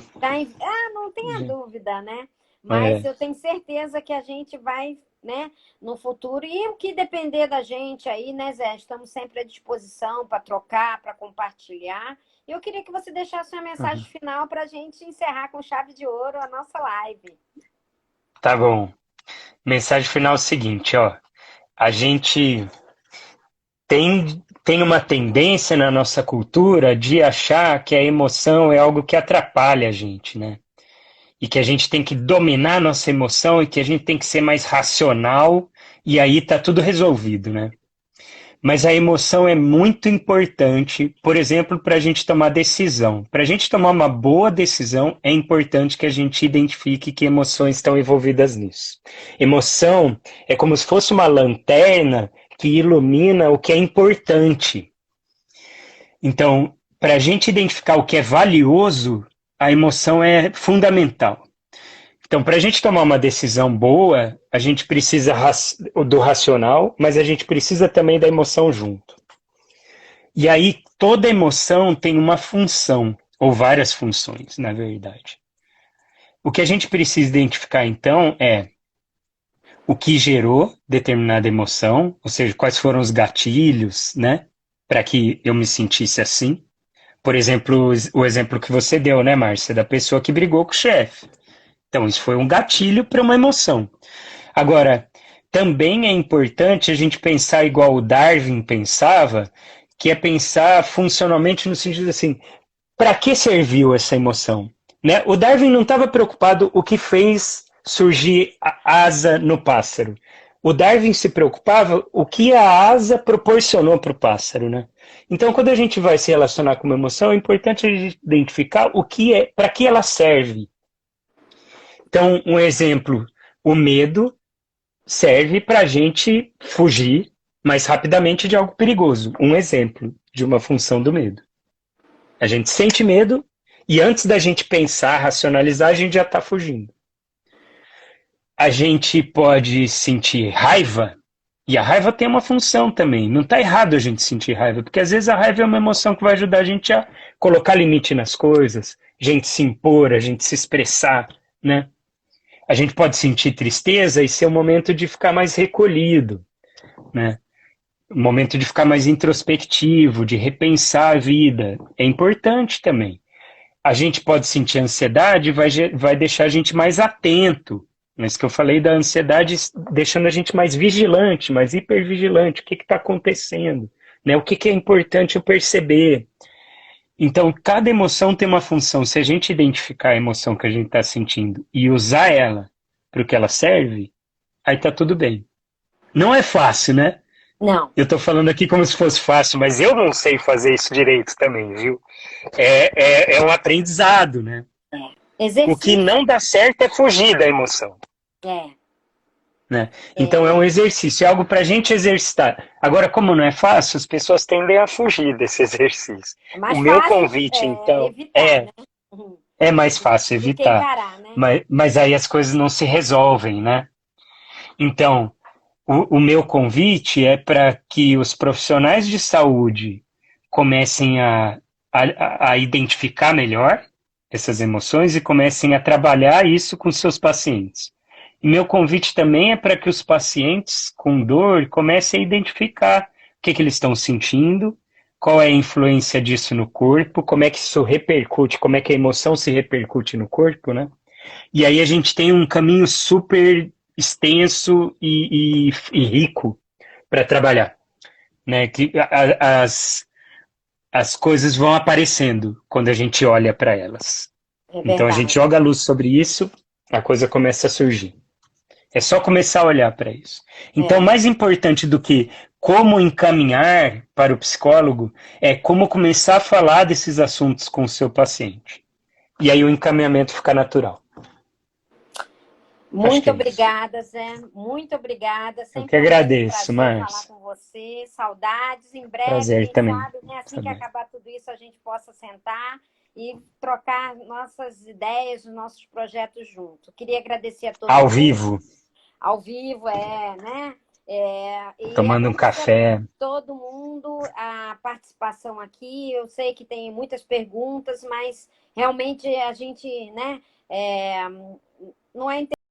Não tenha dúvida, né? Mas É, eu tenho certeza que a gente vai, né, no futuro. E o que depender da gente aí, né, Zé? Estamos sempre à disposição para trocar, para compartilhar. E eu queria que você deixasse uma mensagem uhum. final para a gente encerrar com chave de ouro a nossa live. Tá bom. Mensagem final é o seguinte, ó. A gente tem uma tendência na nossa cultura de achar que a emoção é algo que atrapalha a gente, né? E que a gente tem que dominar a nossa emoção e que a gente tem que ser mais racional e aí tá tudo resolvido, né? Mas a emoção é muito importante, por exemplo, para a gente tomar decisão. Para a gente tomar uma boa decisão, é importante que a gente identifique que emoções estão envolvidas nisso. Emoção é como se fosse uma lanterna que ilumina o que é importante. Então, para a gente identificar o que é valioso, a emoção é fundamental. Então, para a gente tomar uma decisão boa, a gente precisa do racional, mas a gente precisa também da emoção junto. E aí, toda emoção tem uma função, ou várias funções, na verdade. O que a gente precisa identificar, então, é o que gerou determinada emoção, ou seja, quais foram os gatilhos, né, para que eu me sentisse assim. Por exemplo, o exemplo que você deu, né, Márcia, da pessoa que brigou com o chefe. Então, isso foi um gatilho para uma emoção. Agora, também é importante a gente pensar igual o Darwin pensava, que é pensar funcionalmente no sentido assim, para que serviu essa emoção? Né? O Darwin não estava preocupado o que fez surgir a asa no pássaro. O Darwin se preocupava o que a asa proporcionou para o pássaro, né? Então, quando a gente vai se relacionar com uma emoção, é importante a gente identificar o que é, para que ela serve. Então, um exemplo, o medo serve para a gente fugir mais rapidamente de algo perigoso. Um exemplo de uma função do medo. A gente sente medo e antes da gente pensar, racionalizar, a gente já está fugindo. A gente pode sentir raiva e a raiva tem uma função também. Não está errado a gente sentir raiva, porque às vezes a raiva é uma emoção que vai ajudar a gente a colocar limite nas coisas, a gente se impor, a gente se expressar, né? A gente pode sentir tristeza e ser um momento de ficar mais recolhido, né? Um momento de ficar mais introspectivo, de repensar a vida. É importante também. A gente pode sentir ansiedade, vai deixar a gente mais atento. Mas que eu falei da ansiedade deixando a gente mais vigilante, mais hipervigilante. O que está acontecendo? Né? O que é importante eu perceber? Então, cada emoção tem uma função. Se a gente identificar a emoção que a gente está sentindo e usar ela para o que ela serve, aí tá tudo bem. Não é fácil, né? Não. Eu estou falando aqui como se fosse fácil, mas eu não sei fazer isso direito também, viu? É um aprendizado, né? O que Exercício. não dá certo é fugir da emoção. É. Né? Então é um exercício, é algo para a gente exercitar. Agora, como não é fácil, as pessoas tendem a fugir desse exercício. É O mais meu fácil convite, então, evitar, né? é mais fácil Do que evitar, encarar, né? mas aí as coisas não se resolvem, né? Então, o meu convite é para que os profissionais de saúde comecem a identificar melhor essas emoções e comecem a trabalhar isso com seus pacientes. E meu convite também é para que os pacientes com dor comecem a identificar o que eles estão sentindo, qual é a influência disso no corpo, como é que isso repercute, como é que a emoção se repercute no corpo, né? E aí a gente tem um caminho super extenso e rico para trabalhar, né? Que as coisas vão aparecendo quando a gente olha para elas. É Então a gente verdade. joga a luz sobre isso, a coisa começa a surgir. É só começar a olhar para isso. Então, É. mais importante do que como encaminhar para o psicólogo é como começar a falar desses assuntos com o seu paciente. E aí o encaminhamento fica natural. Acho que Muito é isso. obrigada, Zé. Muito obrigada. Eu que Sempre é um grande agradeço, prazer falar Márcio. com você. Saudades. Em breve, Prazer quem também. sabe, né, assim que Também. acabar tudo isso, a gente possa sentar e trocar nossas ideias, nossos projetos juntos. Queria agradecer a todo Ao mundo, vivo, ao vivo, né? E tomando um agradecer a café. todo mundo a participação aqui. Eu sei que tem muitas perguntas, mas realmente a gente, né? Não é